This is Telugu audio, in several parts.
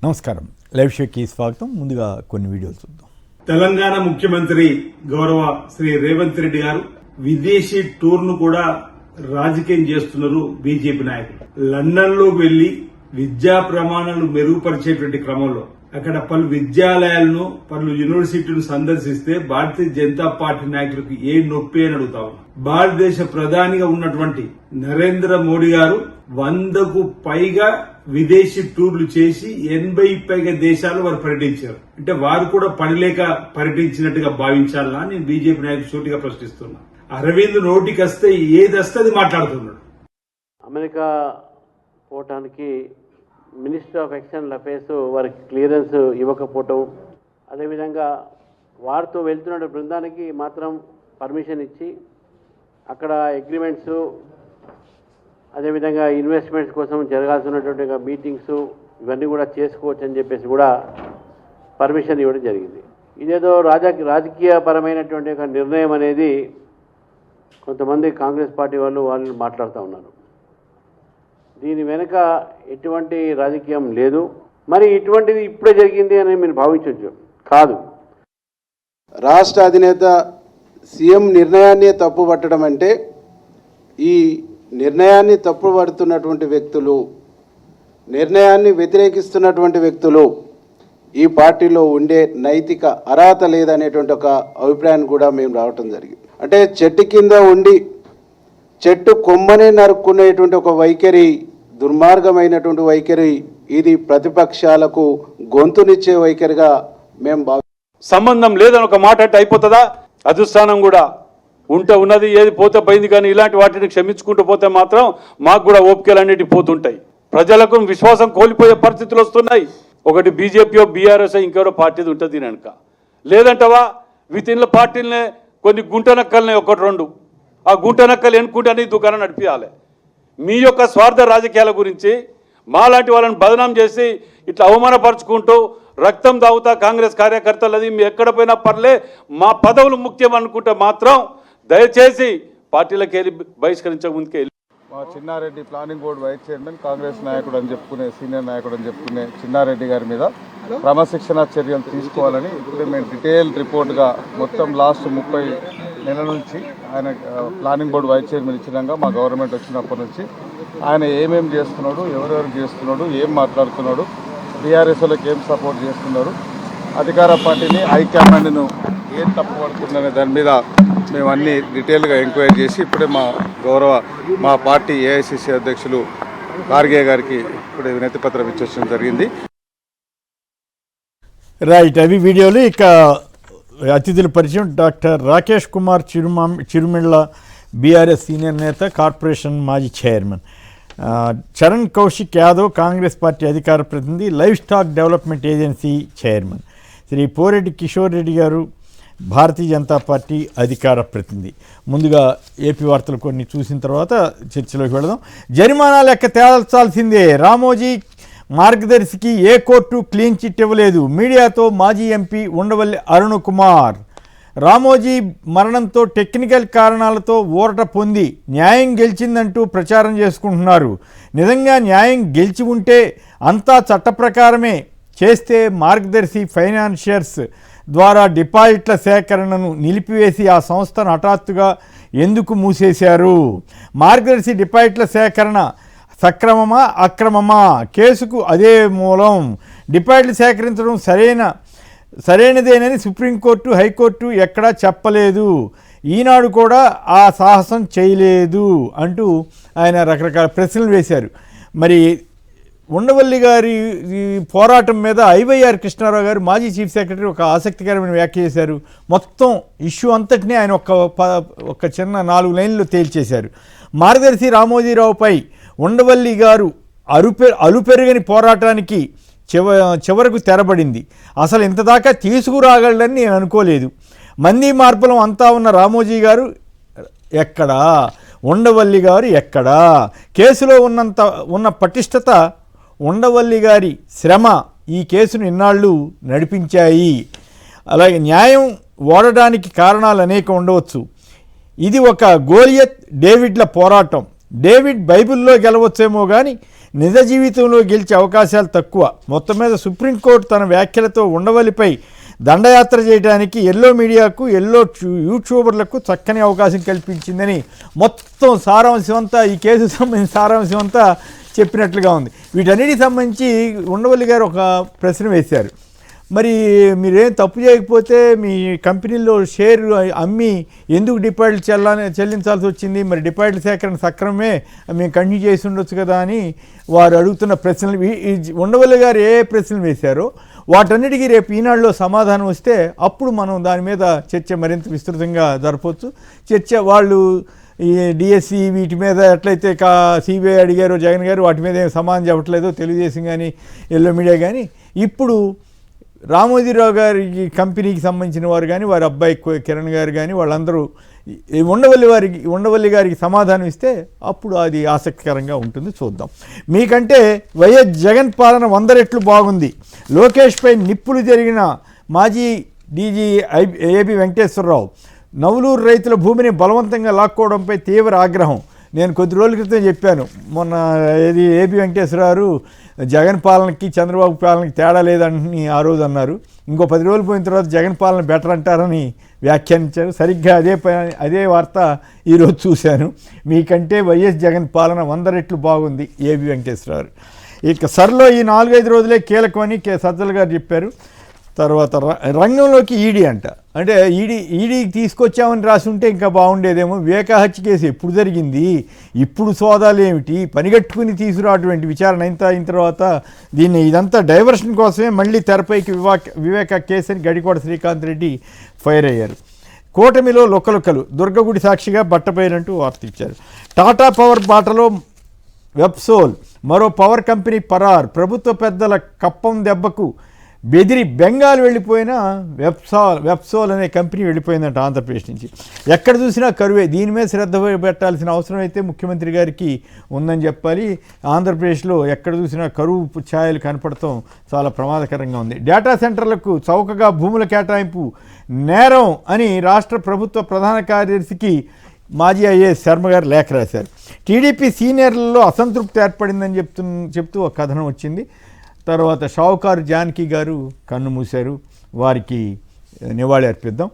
నమస్కారం, లైవ్ షోకి స్వాగతం. ముందుగా కొన్ని వీడియోలు చూద్దాం. తెలంగాణ ముఖ్యమంత్రి గౌరవ శ్రీ రేవంత్ రెడ్డి గారు విదేశీ టూర్ ను కూడా రాజకీయం చేస్తున్నారు. బీజేపీ నాయకులు లండన్ లో వెళ్లి విద్యా ప్రమాణాలు మెరుగుపరిచేటువంటి క్రమంలో అక్కడ పలు విద్యాలయాలను పలు యూనివర్సిటీలను సందర్శిస్తే భారతీయ జనతా పార్టీ నాయకులకు ఏ నొప్పి అని అడుగుతా ఉన్నారు. భారతదేశ ప్రధానిగా ఉన్నటువంటి నరేంద్ర మోడీ గారు 100కు పైగా విదేశీ టూర్లు చేసి 80 పైగా దేశాలు వారు పర్యటించారు. అంటే వారు కూడా పనిలేక పర్యటించినట్టుగా భావించాలా? నేను బీజేపీ నాయకులు సూటిగా ప్రశ్నిస్తున్నా. అరవింద్ నోటికొస్తే ఏదొస్తే అది మాట్లాడుతున్నాడు. అమెరికా పోవటానికి మినిస్టర్ ఆఫ్ ఎక్స్టర్నల్ అఫైర్స్ వారికి క్లియరెన్స్ ఇవ్వకపోవటం, అదేవిధంగా వారితో వెళ్తున్న బృందానికి మాత్రం పర్మిషన్ ఇచ్చి అక్కడ అగ్రిమెంట్స్, అదేవిధంగా ఇన్వెస్ట్మెంట్స్ కోసం జరగాల్సినటువంటి మీటింగ్స్ ఇవన్నీ కూడా చేసుకోవచ్చు అని చెప్పేసి కూడా పర్మిషన్ ఇవ్వడం జరిగింది. ఇదేదో రాజకీయపరమైనటువంటి ఒక నిర్ణయం అనేది కొంతమంది కాంగ్రెస్ పార్టీ వాళ్ళు మాట్లాడుతూ ఉన్నారు. దీని వెనుక ఎటువంటి రాజకీయం లేదు. మరి ఇటువంటిది ఇప్పుడే జరిగింది అని మీరు భావించవచ్చు కాదు. రాష్ట్ర అధినేత సీఎం నిర్ణయాన్ని తప్పుపట్టడం అంటే ఈ నిర్ణయాన్ని తప్పుపడుతున్నటువంటి వ్యక్తులు, నిర్ణయాన్ని వ్యతిరేకిస్తున్నటువంటి వ్యక్తులు ఈ పార్టీలో ఉండే నైతిక అర్హత లేదనేటువంటి ఒక అభిప్రాయాన్ని కూడా మేము రావటం జరిగింది. అంటే చెట్టు కింద ఉండి చెట్టు కొమ్మనే నరుక్కునేటువంటి ఒక వైఖరి, దుర్మార్గమైనటువంటి వైఖరి, ఇది ప్రతిపక్షాలకు గొంతునిచ్చే వైఖరిగా మేము సంబంధం లేదని ఒక మాట అంటే అయిపోతుందా? అధిష్టానం కూడా ఉన్నది, ఏది పోతే పోయింది. కానీ ఇలాంటి వాటిని క్షమించుకుంటూ పోతే మాత్రం మాకు కూడా ఓపికలన్నిటి పోతుంటాయి. ప్రజలకు విశ్వాసం కోల్పోయే పరిస్థితులు వస్తున్నాయి. ఒకటి బీజేపీ, బీఆర్ఎస్, ఇంకెవరో పార్టీది ఉంటుంది దీని వెనుక. లేదంటవా వితిన్ల పార్టీలనే కొన్ని గుంటనక్కలనే ఒకటి రెండు, ఆ గుంటనక్కలు ఎన్నుకుంటే దుకాణం నడిపించాలి. మీ యొక్క స్వార్థ రాజకీయాల గురించి మాలాంటి వాళ్ళని బదనాం చేసి ఇట్లా అవమానపరుచుకుంటూ రక్తం దాగుతా కాంగ్రెస్ కార్యకర్తలది మీ ఎక్కడ పోయినా పర్లే, మా పదవులు ముఖ్యం అనుకుంటే మాత్రం దయచేసి పార్టీలకు వెళ్ళి బహిష్కరించక ముందుకే వెళ్ళి. మా Chinnareddy planning board vice chairman, Congress నాయకుడు అని చెప్పుకునే సీనియర్ నాయకుడు అని చెప్పుకునే చిన్నారెడ్డి గారి మీద క్రమశిక్షణ చర్యలు తీసుకోవాలని ఇప్పుడే మేము డీటెయిల్ రిపోర్ట్గా మొత్తం లాస్ట్ 30 నెలల నుంచి ఆయన ప్లానింగ్ బోర్డు వైస్ చైర్మన్ ఇచ్చినాక మా గవర్నమెంట్ వచ్చినప్పటి నుంచి ఆయన ఏమేమి చేస్తున్నాడు, ఎవరెవరు చేస్తున్నాడు, ఏం మాట్లాడుతున్నాడు, బీఆర్ఎస్ వాళ్ళకి ఏం సపోర్ట్ చేస్తున్నారు, అధికార పార్టీని హైకమాండ్ను ఏం తప్పు పడుతుందనే దాని మీద మేము అన్ని డీటెయిల్గా ఎంక్వైరీ చేసి ఇప్పుడే మా పార్టీ ఏఐసిసి అధ్యక్షులు ఖార్గే గారికి ఇప్పుడే వినతి పత్రం ఇచ్చడం జరిగింది. రైట్, అవి వీడియోలు. ఇక అతిథుల పరిచయం. Doctor Rakesh Kumar Chirumilla, BRS senior నేత, కార్పొరేషన్ మాజీ chairman. Charan Kaushik Yadav, Congress party అధికార ప్రతినిధి, livestock development agency chairman. Shri Poreddy Kishore Reddy garu, Bharatiya Janata party అధికార ప్రతినిధి. ముందుగా ఏపీ వార్తలు కొన్ని చూసిన తర్వాత చర్చలోకి వెళదాం. జరిమానా లెక్క తేల్చాల్సిందే, రామోజీ మార్గదర్శికి ఏ కోర్టు క్లీన్ చిట్ ఇవ్వలేదు. మీడియాతో మాజీ ఎంపీ ఉండవల్లి అరుణ్ కుమార్. రామోజీ మరణంతో టెక్నికల్ కారణాలతో ఊరట పొంది న్యాయం గెలిచిందంటూ ప్రచారం చేసుకుంటున్నారు. నిజంగా న్యాయం గెలిచి ఉంటే అంతా చట్ట ప్రకారమే చేస్తే మార్గదర్శి ఫైనాన్షియర్స్ ద్వారా డిపాజిట్ల సేకరణను నిలిపివేసి ఆ సంస్థను హఠాత్తుగా ఎందుకు మూసేశారు? మార్గదర్శి డిపాజిట్ల సేకరణ సక్రమమా అక్రమమా? కేసుకు అదే మూలం. డిపాజిట్లు సేకరించడం సరైనదేనని సుప్రీంకోర్టు, హైకోర్టు ఎక్కడా చెప్పలేదు. ఈనాడు కూడా ఆ సాహసం చేయలేదు అంటూ ఆయన రకరకాల ప్రశ్నలు వేశారు. మరి ఉండవల్లి గారి పోరాటం మీద ఐవైఆర్ కృష్ణారావు గారు, మాజీ చీఫ్ సెక్రటరీ, ఒక ఆసక్తికరమైన వ్యాఖ్య చేశారు. మొత్తం ఇష్యూ అంతటినీ ఆయన ఒక చిన్న 4 లైన్లు తేల్చేశారు. మార్గదర్శి రామోజీరావుపై ఉండవల్లి గారు అలుపెరుగని పోరాటానికి చివరకు తెరబడింది. అసలు ఇంతదాకా తీసుకురాగలడని నేను అనుకోలేదు. మంది మార్పులం అంతా ఉన్న రామోజీ గారు ఎక్కడా, ఉండవల్లి గారు ఎక్కడా? కేసులో ఉన్న పటిష్టత, ఉండవల్లి గారి శ్రమ ఈ కేసును ఇన్నాళ్ళు నడిపించాయి. అలాగే న్యాయం ఓడడానికి కారణాలు అనేక ఉండవచ్చు. ఇది ఒక గోలియత్ డేవిడ్ల పోరాటం. డేవిడ్ బైబిల్లో గెలవచ్చేమో కానీ నిజ జీవితంలో గెలిచే అవకాశాలు తక్కువ. మొత్తం మీద సుప్రీంకోర్టు తన వ్యాఖ్యలతో ఉండవల్లిపై దండయాత్ర చేయడానికి ఎల్లో మీడియాకు యూట్యూబర్లకు చక్కని అవకాశం కల్పించిందని మొత్తం సారాంశం అంతా ఈ కేసుకు సంబంధించిన సారాంశం అంతా చెప్పినట్లుగా ఉంది. వీటన్నిటికి సంబంధించి ఉండవల్లి గారు ఒక ప్రశ్న వేశారు. మరి మీరేం తప్పు చేయకపోతే మీ కంపెనీలో షేర్ అమ్మి ఎందుకు డిపాజిట్ చెల్లించాల్సి వచ్చింది? మరి డిపాజిట్ సేకరణ సక్రమే మేము కంటిన్యూ చేసి ఉండొచ్చు కదా అని వారు అడుగుతున్న ప్రశ్నలు. ఉండవల్లి గారు ఏ ప్రశ్నలు వేశారో వాటన్నిటికీ రేపు ఈనాడులో సమాధానం వస్తే అప్పుడు మనం దాని మీద చర్చ మరింత విస్తృతంగా జరపవచ్చు. చర్చ వాళ్ళు ఈ డిఎస్సి వీటి మీద ఎట్లయితే సిబిఐ అడిగారో జగన్ గారు వాటి మీద ఏం సమాధానం చెప్పట్లేదో తెలుగుదేశం కానీ ఎల్లో మీడియా కానీ ఇప్పుడు రామోజీరావు గారి కంపెనీకి సంబంధించిన వారు కానీ వారి అబ్బాయి కిరణ్ గారు కానీ వాళ్ళందరూ ఉండవల్లి గారికి సమాధానం ఇస్తే అప్పుడు అది ఆసక్తికరంగా ఉంటుంది. చూద్దాం. మీకంటే వైఎస్ జగన్ పాలన 100 రెట్లు బాగుంది. లోకేష్పై నిప్పులు జరిగిన మాజీ డీజీ ఏబి వెంకటేశ్వరరావు నవలూరు రైతుల భూమిని బలవంతంగా లాక్కోవడంపై తీవ్ర ఆగ్రహం. నేను కొద్ది రోజుల క్రితం చెప్పాను, మొన్న ఏబి వెంకటేశ్వరరావు జగన్ పాలనకి చంద్రబాబు పాలనకి తేడా లేదని ఆ రోజు అన్నారు. ఇంకో 10 రోజులు పోయిన తర్వాత జగన్ పాలన బెటర్ అంటారని వ్యాఖ్యానించారు. సరిగ్గా అదే వార్త ఈరోజు చూశాను. మీకంటే వైఎస్ జగన్ పాలన 100 రెట్లు బాగుంది ఏబి వెంకటేశ్వరరావు. ఇక సర్లో ఈ 4-5 రోజులే కీలకమని సజ్జల గారు చెప్పారు. తర్వాత రంగంలోకి ఈడీ అంట. అంటే ఈడీకి తీసుకొచ్చామని రాసి ఉంటే ఇంకా బాగుండేదేమో. వివేక హత్య కేసు ఎప్పుడు జరిగింది, ఇప్పుడు సోదాలు ఏమిటి, పనిగట్టుకుని తీసుకురాటువంటి విచారణ అయిన తర్వాత ఇదంతా డైవర్షన్ కోసమే మళ్ళీ తెరపైకి వివేక కేసు అని గడికోట శ్రీకాంత్ రెడ్డి ఫైర్ అయ్యారు. కూటమిలో లొక్కలొక్కలు దుర్గగుడి సాక్షిగా బట్టపైనంటూ వార్త ఇచ్చారు. టాటా పవర్ బాటలో వెబ్సోల్, మరో పవర్ కంపెనీ పరార్. ప్రభుత్వ పెద్దల కప్పం దెబ్బకు బెదిరి బెంగాల్ వెళ్ళిపోయిన వెబ్సోల్ అనే కంపెనీ వెళ్ళిపోయిందంట ఆంధ్రప్రదేశ్ నుంచి. ఎక్కడ చూసినా కరువే. దీని మీద శ్రద్ధ పెట్టాల్సిన అవసరం అయితే ముఖ్యమంత్రి గారికి ఉందని చెప్పాలి. ఆంధ్రప్రదేశ్లో ఎక్కడ చూసినా కరువు ఛాయలు కనపడటం చాలా ప్రమాదకరంగా ఉంది. డేటా సెంటర్లకు చౌకగా భూముల కేటాయింపు నేరం అని రాష్ట్ర ప్రభుత్వ ప్రధాన కార్యదర్శికి మాజీ ఐఏఎస్ శర్మ గారు లేఖ రాశారు. టీడీపీ సీనియర్లలో అసంతృప్తి ఏర్పడిందని చెప్తూ ఒక కథనం వచ్చింది. తర్వాత షావుకారు జానకి గారు కన్ను మూశారు. వారికి నివాళి అర్పిద్దాం.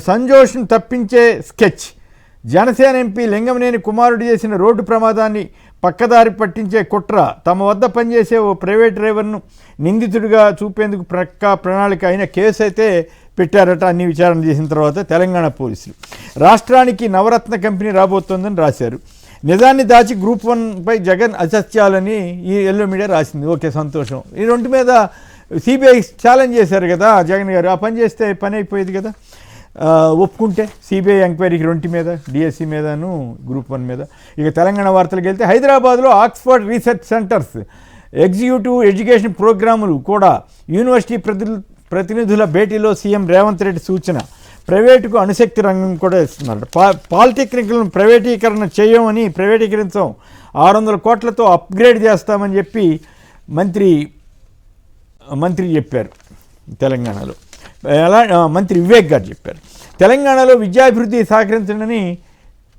సంజోష్ను తప్పించే స్కెచ్. జనసేన ఎంపీ లింగమనేని కుమారుడు చేసిన రోడ్డు ప్రమాదాన్ని పక్కదారి పట్టించే కుట్ర. తమ వద్ద పనిచేసే ఓ ప్రైవేట్ డ్రైవర్ను నిందితుడిగా చూపేందుకు ప్రణాళిక అయిన కేసు అయితే పెట్టారట. అన్ని విచారణ చేసిన తర్వాత తెలంగాణ పోలీసులు రాష్ట్రానికి నవరత్న కంపెనీ రాబోతోందని రాశారు. నిజాన్ని దాచి గ్రూప్ 1పై జగన్ అసత్యాలని ఈ ఎల్లో మీడియా రాసింది. ఓకే, సంతోషం. ఈ రెండు మీద సిబిఐ ఛాలెంజ్ చేశారు కదా జగన్ గారు. ఆ పని చేస్తే పని అయిపోయేది కదా, ఒప్పుకుంటే సిబిఐ ఎంక్వైరీకి 2 మీద, డిఎస్సి మీదను గ్రూప్ 1 మీద. ఇక తెలంగాణ వార్తలకు వెళ్తే హైదరాబాద్లో Oxford research centres executive education ప్రోగ్రాములు కూడా యూనివర్సిటీ ప్రతినిధుల భేటీలో సీఎం రేవంత్ రెడ్డి సూచన. ప్రైవేటుకు అణుశక్తి రంగం కూడా ఇస్తున్నారు. పాలిటెక్నిక్లను ప్రైవేటీకరించాం, 600 కోట్లతో అప్గ్రేడ్ చేస్తామని చెప్పి మంత్రి చెప్పారు. తెలంగాణలో మంత్రి వివేక్ గారు చెప్పారు. తెలంగాణలో విద్యాభివృద్ధి సహకరించడని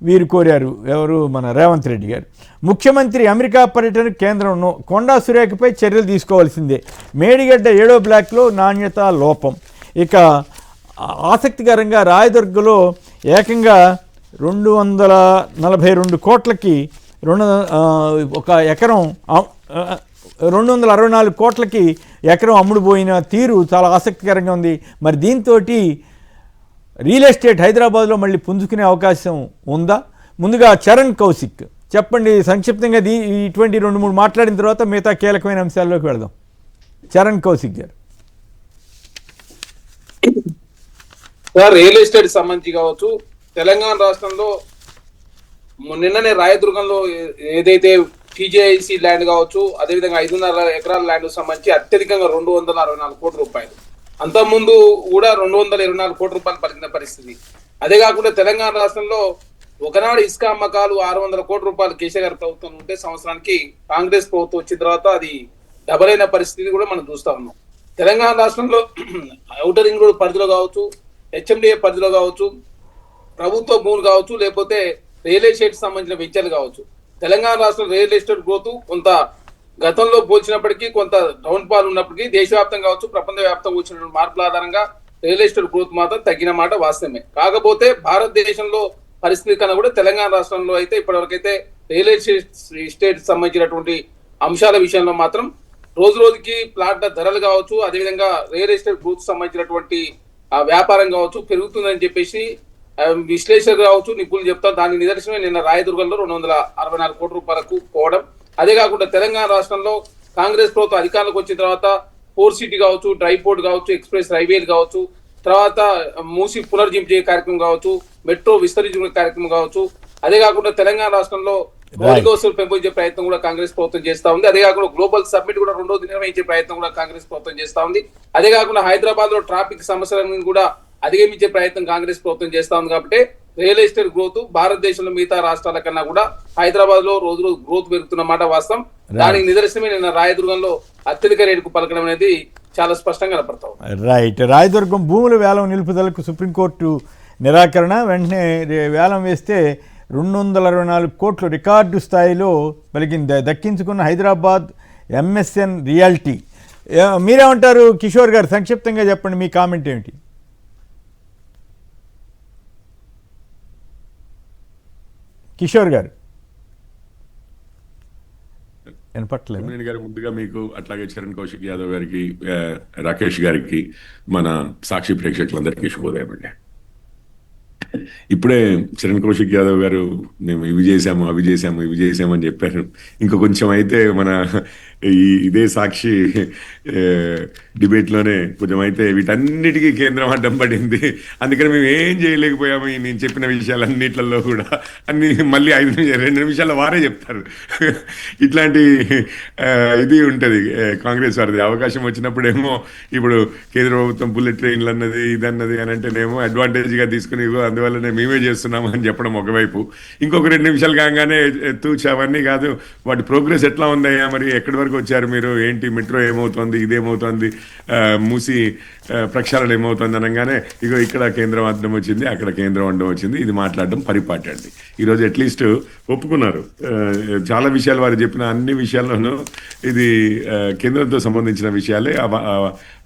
వీరు కోరారు. ఎవరు? మన రేవంత్ రెడ్డి గారు. ముఖ్యమంత్రి అమెరికా పర్యటనకు కేంద్రం కొండా సురేఖపై చర్యలు తీసుకోవాల్సిందే. మేడిగడ్డ 7వ బ్లాక్లో నాణ్యత లోపం. ఇక ఆసక్తికరంగా రాయదుర్గలో ఏకంగా 242 కోట్లకి ఒక ఎకరం 264 కోట్లకి ఎకరం అమ్ముడుపోయిన తీరు చాలా ఆసక్తికరంగా ఉంది. మరి దీంతో రియల్ ఎస్టేట్ హైదరాబాద్లో మళ్ళీ పుంజుకునే అవకాశం ఉందా? ముందుగా చరణ్ కౌశిక్ చెప్పండి సంక్షిప్తంగా. ఇటువంటి 2-3 మాట్లాడిన తర్వాత మిగతా కీలకమైన అంశాల్లోకి వెళదాం. చరణ్ కౌశిక్ గారు. రియల్ ఎస్టేట్ సంబంధించి కావచ్చు, తెలంగాణ రాష్ట్రంలో నిన్ననే రాయదుర్గంలో ఏదైతే టీజేఐసి ల్యాండ్ కావచ్చు, అదేవిధంగా 5.5 ఎకరాల ల్యాండ్ సంబంధించి అత్యధికంగా 264 కోట్ల రూపాయలు, అంతకుముందు కూడా 224 కోట్ల రూపాయలు పలికిన పరిస్థితి. అదే కాకుండా తెలంగాణ రాష్ట్రంలో ఒకనాడు ఇసుక అమ్మకాలు 600 కోట్ల రూపాయలు కేసీఆర్ గారి ప్రభుత్వం ఉంటే సంవత్సరానికి కాంగ్రెస్ ప్రభుత్వం వచ్చిన తర్వాత అది డబల్ అయిన పరిస్థితి కూడా మనం చూస్తా ఉన్నాం. తెలంగాణ రాష్ట్రంలో ఔటర్ రింగ్ రోడ్ పరిధిలో కావచ్చు, హెచ్ఎండిఏ పరిధిలో కావచ్చు, ప్రభుత్వ భూములు కావచ్చు, లేకపోతే రియల్ ఎస్టేట్ సంబంధించిన వెంచర్లు కావచ్చు. తెలంగాణ రాష్ట్రంలో రియల్ ఎస్టేట్ గ్రోత్ కొంత గతంలో పోల్చినప్పటికీ కొంత డౌన్ ఫాల్ ఉన్నప్పటికీ దేశవ్యాప్తంగా కావచ్చు ప్రపంచ వ్యాప్తంగా వచ్చిన మార్పుల ఆధారంగా రియల్ ఎస్టేట్ గ్రోత్ మాత్రం తగ్గిన మాట వాస్తవమే. కాకపోతే భారతదేశంలో పరిస్థితి కన్నా కూడా తెలంగాణ రాష్ట్రంలో అయితే ఇప్పటివరకైతే రియల్ ఎస్టేట్ సంబంధించినటువంటి అంశాల విషయంలో మాత్రం రోజు రోజుకి ప్లాట్ల ధరలు కావచ్చు, అదేవిధంగా రియల్ ఎస్టేట్ గ్రోత్ సంబంధించినటువంటి వ్యాపారం కావచ్చు పెరుగుతుందని చెప్పేసి విశ్లేషకులు కావచ్చు నిపుణులు చెప్తారు. దానికి నిదర్శనమే నిన్న రాయదుర్గంలో 264 కోట్ల రూపాయలకు పోవడం. అదే కాకుండా తెలంగాణ రాష్ట్రంలో కాంగ్రెస్ ప్రభుత్వం అధికారంలోకి వచ్చిన తర్వాత 4 సిటీ కావచ్చు, డ్రై పోర్ట్ కావచ్చు, ఎక్స్ప్రెస్ రైల్వేలు కావచ్చు, తర్వాత మూసి పునర్జీవించే కార్యక్రమం కావచ్చు, మెట్రో విస్తరించే కార్యక్రమం కావచ్చు, అదే కాకుండా తెలంగాణ రాష్ట్రంలో మౌలిక వసతులు పెంపొందించే ప్రయత్నం కూడా కాంగ్రెస్ ప్రభుత్వం చేస్తా ఉంది. అదే కాకుండా గ్లోబల్ సమ్మిట్ కూడా 2వ నిర్వహించే ప్రయత్నం కూడా కాంగ్రెస్ ప్రభుత్వం చేస్తా ఉంది. అదే కాకుండా హైదరాబాద్ లో ట్రాఫిక్ సమస్యలను కూడా అధిగమించే ప్రయత్నం కాంగ్రెస్ ప్రభుత్వం చేస్తా ఉంది. కాబట్టి రియల్ ఎస్టేట్ గ్రోత్ భారతదేశంలో మిగతా రాష్ట్రాల కన్నా కూడా హైదరాబాద్ లో రోజు రోజు గ్రోత్ పెరుగుతున్న మాట వాస్తవం. దానికి నిదర్శనమే నిన్న రాయదుర్గంలో అత్యధిక రేటుకు పలకడం అనేది చాలా స్పష్టంగా కనపడతాం. రైట్. రాయదుర్గం భూముల వేలం నిలుపుదలకు సుప్రీంకోర్టు నిరాకరణ. వెంటనే వేలం వేస్తే 224 కోట్లు రికార్డు స్థాయిలో పలికింది. దక్కించుకున్న హైదరాబాద్ ఎంఎస్ఎన్ రియాల్టీ. మీరేమంటారు కిషోర్ గారు? సంక్షిప్తంగా చెప్పండి, మీ కామెంట్ ఏమిటి? కిషోర్ గారు వినపట్లేదు గారు. ముందుగా మీకు అట్లాగే చరణ్ కౌశిక్ యాదవ్ గారికి, రాకేష్ గారికి, మన సాక్షి ప్రేక్షకులందరికీ శుభోదయం అండి. ఇప్పుడే చరణ్ కౌశిక్ యాదవ్ గారు మేము ఇవి చేసాము అవి చేసాము అని చెప్పారు. ఇంకా కొంచెం అయితే మన ఇదే సాక్షి డిబేట్లోనే కొంచెం అయితే వీటన్నిటికీ కేంద్రం అడ్డం పడింది. అందుకని మేము ఏం చేయలేకపోయాము. నేను చెప్పిన విషయాలన్నిట్లలో కూడా అన్ని మళ్ళీ 2 నిమిషాల వారే చెప్తారు. ఇట్లాంటి ఇది ఉంటుంది కాంగ్రెస్ వారిది. అవకాశం వచ్చినప్పుడేమో ఇప్పుడు కేంద్ర ప్రభుత్వం బుల్లెట్ ట్రైన్లు అన్నది ఇదన్నది అని అంటేనేమో అడ్వాంటేజ్గా తీసుకుని అందువల్లనే మేమే చేస్తున్నాము అని చెప్పడం ఒకవైపు. ఇంకొక 2 నిమిషాలు కాగానే తూచి అవన్నీ కాదు, వాటి ప్రోగ్రెస్ ఎట్లా ఉందయ్యా, మరి ఎక్కడి వరకు వచ్చారు మీరు, ఏంటి మెట్రో ఏమవుతుంది, ఇదేమవుతుంది, మూసి ప్రక్షాళన ఏమవుతుంది అనగానే ఇగో ఇక్కడ కేంద్రం అడ్డం వచ్చింది, అక్కడ కేంద్రం అడ్డం వచ్చింది, ఇది మాట్లాడడం పరిపాటండి. ఈరోజు అట్లీస్ట్ ఒప్పుకున్నారు. చాలా విషయాలు వారు చెప్పిన అన్ని విషయాల్లోనూ ఇది కేంద్రంతో సంబంధించిన విషయాలే,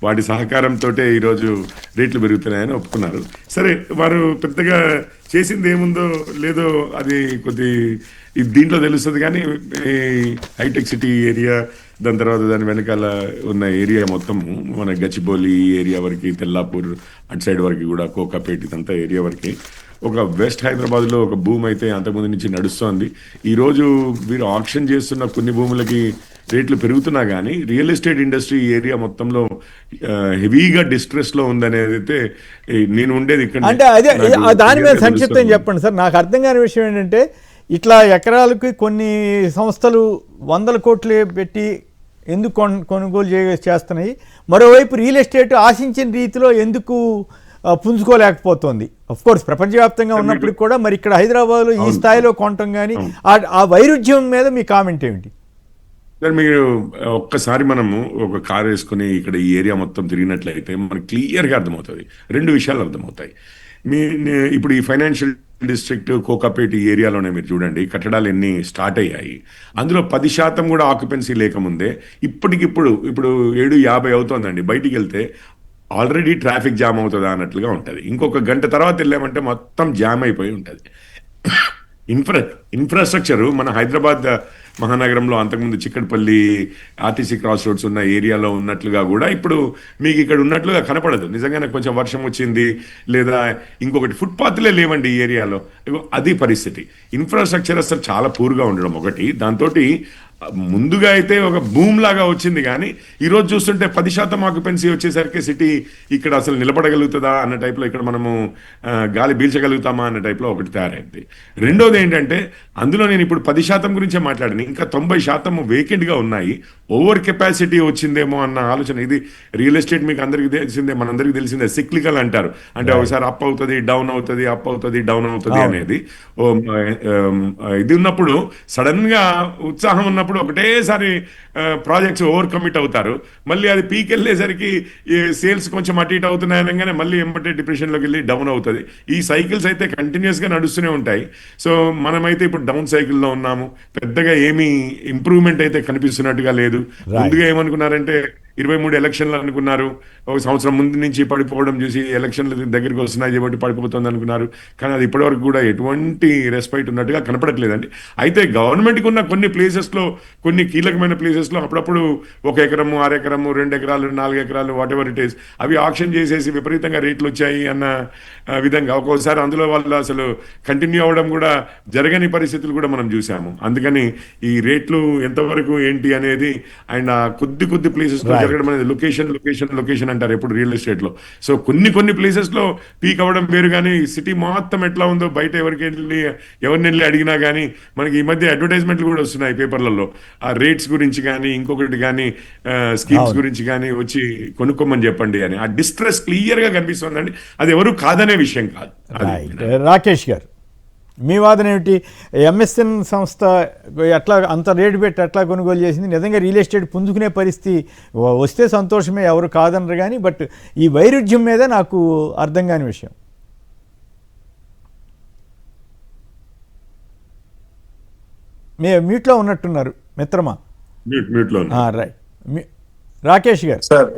వాటి సహకారంతో ఈరోజు రేట్లు పెరుగుతున్నాయని ఒప్పుకున్నారు. సరే, వారు పెద్దగా చేసింది ఏముందో లేదో అది కొద్ది దీంట్లో తెలుస్తుంది. కానీ హైటెక్ సిటీ ఏరియా, దాని తర్వాత దాని వెనకాల ఉన్న ఏరియా మొత్తం మన గచ్చిబౌలి ఏరియా వరకు, తెల్లాపూర్ అటు సైడ్ వరకు కూడా, కోకాపేట ఇదంతా ఏరియా వరకు ఒక వెస్ట్ హైదరాబాద్లో ఒక భూమి అయితే అంతకుముందు నుంచి నడుస్తోంది. ఈరోజు వీరు ఆక్షన్ చేస్తున్న కొన్ని భూములకి రేట్లు పెరుగుతున్నా కానీ రియల్ ఎస్టేట్ ఇండస్ట్రీ ఏరియా మొత్తంలో హెవీగా డిస్ట్రెస్లో ఉందనేది అయితే నేను ఉండేది ఇక్కడ. అంటే అదే దాని మీద సంక్షిప్తం చెప్పండి సార్. నాకు అర్థం కాని విషయం ఏంటంటే, ఇట్లా ఎకరాలకి కొన్ని సంస్థలు 100 కోట్లు పెట్టి ఎందుకు కొనుగోలు చేస్తున్నాయి, మరోవైపు రియల్ ఎస్టేట్ ఆశించిన రీతిలో ఎందుకు పుంజుకోలేకపోతుంది? కోర్స్ ప్రపంచవ్యాప్తంగా ఉన్నప్పటికి కూడా మరి ఇక్కడ హైదరాబాద్లో ఈ స్థాయిలో కొనటం కానీ ఆ వైరుధ్యం మీద మీ కామెంట్ ఏమిటి? సార్, మీరు ఒక్కసారి మనము ఒక కారు వేసుకుని ఇక్కడ ఈ ఏరియా మొత్తం తిరిగినట్లయితే మనకు క్లియర్గా అర్థమవుతుంది. 2 విషయాలు అర్థమవుతాయి. ఇప్పుడు ఈ ఫైనాన్షియల్ డిస్ట్రిక్ట్ కోకాపేట ఏరియాలోనే మీరు చూడండి, కట్టడాలు ఎన్ని స్టార్ట్ అయ్యాయి. అందులో 10% కూడా ఆక్యుపెన్సీ లేకముందే ఇప్పుడు 7:50 అవుతుందండి. బయటికి వెళ్తే ఆల్రెడీ ట్రాఫిక్ జామ్ అవుతుందా అన్నట్లుగా ఉంటుంది. ఇంకొక గంట తర్వాత వెళ్ళామంటే మొత్తం జామ్ అయిపోయి ఉంటుంది. ఇన్ఫ్రాస్ట్రక్చరు మన హైదరాబాద్ మహానగరంలో అంతకుముందు చిక్కడపల్లి, ఆర్టీసీ క్రాస్ రోడ్స్ ఉన్న ఏరియాలో ఉన్నట్లుగా కూడా ఇప్పుడు మీకు ఇక్కడ ఉన్నట్లుగా కనపడదు. నిజంగానే కొంచెం వర్షం వచ్చింది లేదా ఇంకొకటి, ఫుట్పాత్లే లేవండి ఈ ఏరియాలో. అది పరిస్థితి. ఇన్ఫ్రాస్ట్రక్చర్ అసలు చాలా పూర్గా ఉండడం ఒకటి. దాంతో ముందుగా అయితే ఒక భూమ్ లాగా వచ్చింది. కానీ ఈరోజు చూస్తుంటే 10% ఆక్యుపెన్సీ వచ్చేసరికి సిటీ ఇక్కడ అసలు నిలబడగలుగుతుందా అన్న టైప్లో, ఇక్కడ మనము గాలి పీల్చగలుగుతామా అన్న టైప్లో ఒకటి తయారైంది. రెండోది ఏంటంటే, అందులో నేను ఇప్పుడు 10% గురించే మాట్లాడాను. ఇంకా 90% వేకెంట్గా ఉన్నాయి. ఓవర్ కెపాసిటీ వచ్చిందేమో అన్న ఆలోచన. ఇది రియల్ ఎస్టేట్ మీకు అందరికీ తెలిసిందే, మనందరికీ తెలిసిందే. సిక్లికల్ అంటారు. అంటే ఒకసారి అప్ అవుతుంది, డౌన్ అవుతుంది, అప్ అవుతుంది, డౌన్ అవుతుంది అనేది. ఇది ఉన్నప్పుడు సడన్ గా ఉత్సాహం ఉన్నప్పుడు ఉన్నప్పుడు ఒకటేసారి ప్రాజెక్ట్స్ ఓవర్ కమిట్ అవుతారు. మళ్ళీ అది పీక్ వెళ్ళేసరికి ఈ సేల్స్ కొంచెం అటు ఇటు అవుతున్నాయి అనగానే మళ్ళీ ఎంబటే డిప్రెషన్లోకి వెళ్ళి డౌన్ అవుతుంది. ఈ సైకిల్స్ అయితే కంటిన్యూస్గా నడుస్తూనే ఉంటాయి. సో మనమైతే ఇప్పుడు డౌన్ సైకిల్లో ఉన్నాము. పెద్దగా ఏమీ ఇంప్రూవ్మెంట్ అయితే కనిపిస్తున్నట్టుగా లేదు. ముందుగా ఏమనుకున్నారంటే 23 ఎలక్షన్లు అనుకున్నారు. ఒక సంవత్సరం ముందు నుంచి పడిపోవడం చూసి ఎలక్షన్లు దగ్గరికి వస్తున్నాయి కాబట్టి పడిపోతుంది అనుకున్నారు. కానీ అది ఇప్పటివరకు కూడా ఎటువంటి రెస్పెక్ట్ ఉన్నట్టుగా కనపడట్లేదండి. అయితే గవర్నమెంట్కి ఉన్న కొన్ని ప్లేసెస్లో, కొన్ని కీలకమైన ప్లేసెస్లో అప్పుడప్పుడు 1 ఎకరము, 6 ఎకరము, 2 ఎకరాలు, 4 ఎకరాలు, వాట్ ఎవర్ ఇట్ ఈస్, అవి ఆక్షన్ చేసేసి విపరీతంగా రేట్లు వచ్చాయి అన్న విధంగా ఒక్కోసారి అందులో వాళ్ళు అసలు కంటిన్యూ అవ్వడం కూడా జరగని పరిస్థితులు కూడా మనం చూసాము. అందుకని ఈ రేట్లు ఎంతవరకు ఏంటి అనేది అండ్ కొద్ది ప్లేసెస్లో జరగడం అనేది లొకేషన్ అంటారు ఎప్పుడు రియల్ ఎస్టేట్ లో. సో కొన్ని ప్లేసెస్ లో పీక్ అవ్వడం వేరు, కానీ సిటీ మొత్తం ఎట్లా ఉందో బయట ఎవరిని వెళ్ళి అడిగినా కానీ మనకి ఈ మధ్య అడ్వర్టైజ్మెంట్లు కూడా వస్తున్నాయి పేపర్లలో, ఆ రేట్స్ గురించి కానీ ఇంకొకటి కానీ స్కీమ్స్ గురించి కానీ వచ్చి కొనుక్కోమని చెప్పండి అని. ఆ డిస్ట్రెస్ క్లియర్ గా కనిపిస్తుందండి. అది ఎవరు కాదనే విషయం కాదు. రాకేష్ గారు, మీ వాదన ఏమిటి? ఎంఎస్ఎన్ సంస్థ ఎట్లా అంత రేటు పెట్టి ఎట్లా కొనుగోలు చేసింది? నిజంగా రియల్ ఎస్టేట్ పుంజుకునే పరిస్థితి వస్తే సంతోషమే, ఎవరు కాదనరు. కానీ బట్ ఈ వైరుధ్యం మీద నాకు అర్థం కాని విషయం. మ్యూట్లో ఉన్నట్టున్నారు మిత్రమా? రైట్, రాకేష్ గారు sir.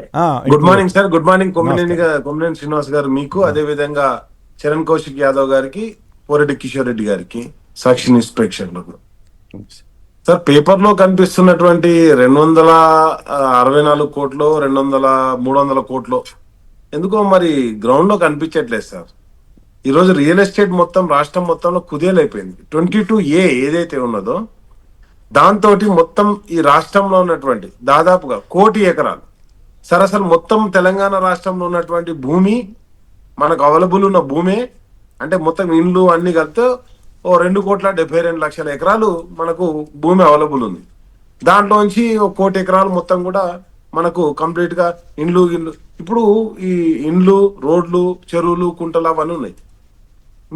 Good morning sir. Good morning Kommineni Srinivas గారు మీకు, అదే విధంగా చరణ్ కౌశిక్ యాదవ్ గారికి, పోరెడ్డి కిషోర్ రెడ్డి గారికి, సాక్షి న్యూస్ ప్రేక్షకులకు. సార్, పేపర్ లో కనిపిస్తున్నటువంటి 264 కోట్లు, 300 కోట్లు ఎందుకో మరి గ్రౌండ్ లో కనిపించట్లేదు సార్. ఈ రోజు రియల్ ఎస్టేట్ మొత్తం రాష్ట్రం మొత్తంలో కుదేలైపోయింది. 22A ఏదైతే ఉన్నదో దాంతో మొత్తం ఈ రాష్ట్రంలో ఉన్నటువంటి దాదాపుగా 1 కోటి ఎకరాలు సార్, అసలు మొత్తం తెలంగాణ రాష్ట్రంలో ఉన్నటువంటి భూమి, మనకు అవైలబుల్ ఉన్న భూమే అంటే మొత్తం ఇండ్లు అన్ని కలిపితే 2,72,00,000 ఎకరాలు మనకు భూమి అవైలబుల్ ఉంది. దాంట్లోంచి 1 కోటి ఎకరాలు మొత్తం కూడా మనకు కంప్లీట్ గా ఇండ్లు. ఇప్పుడు ఈ ఇండ్లు, రోడ్లు, చెరువులు, కుంటలు అవన్నీ ఉన్నాయి.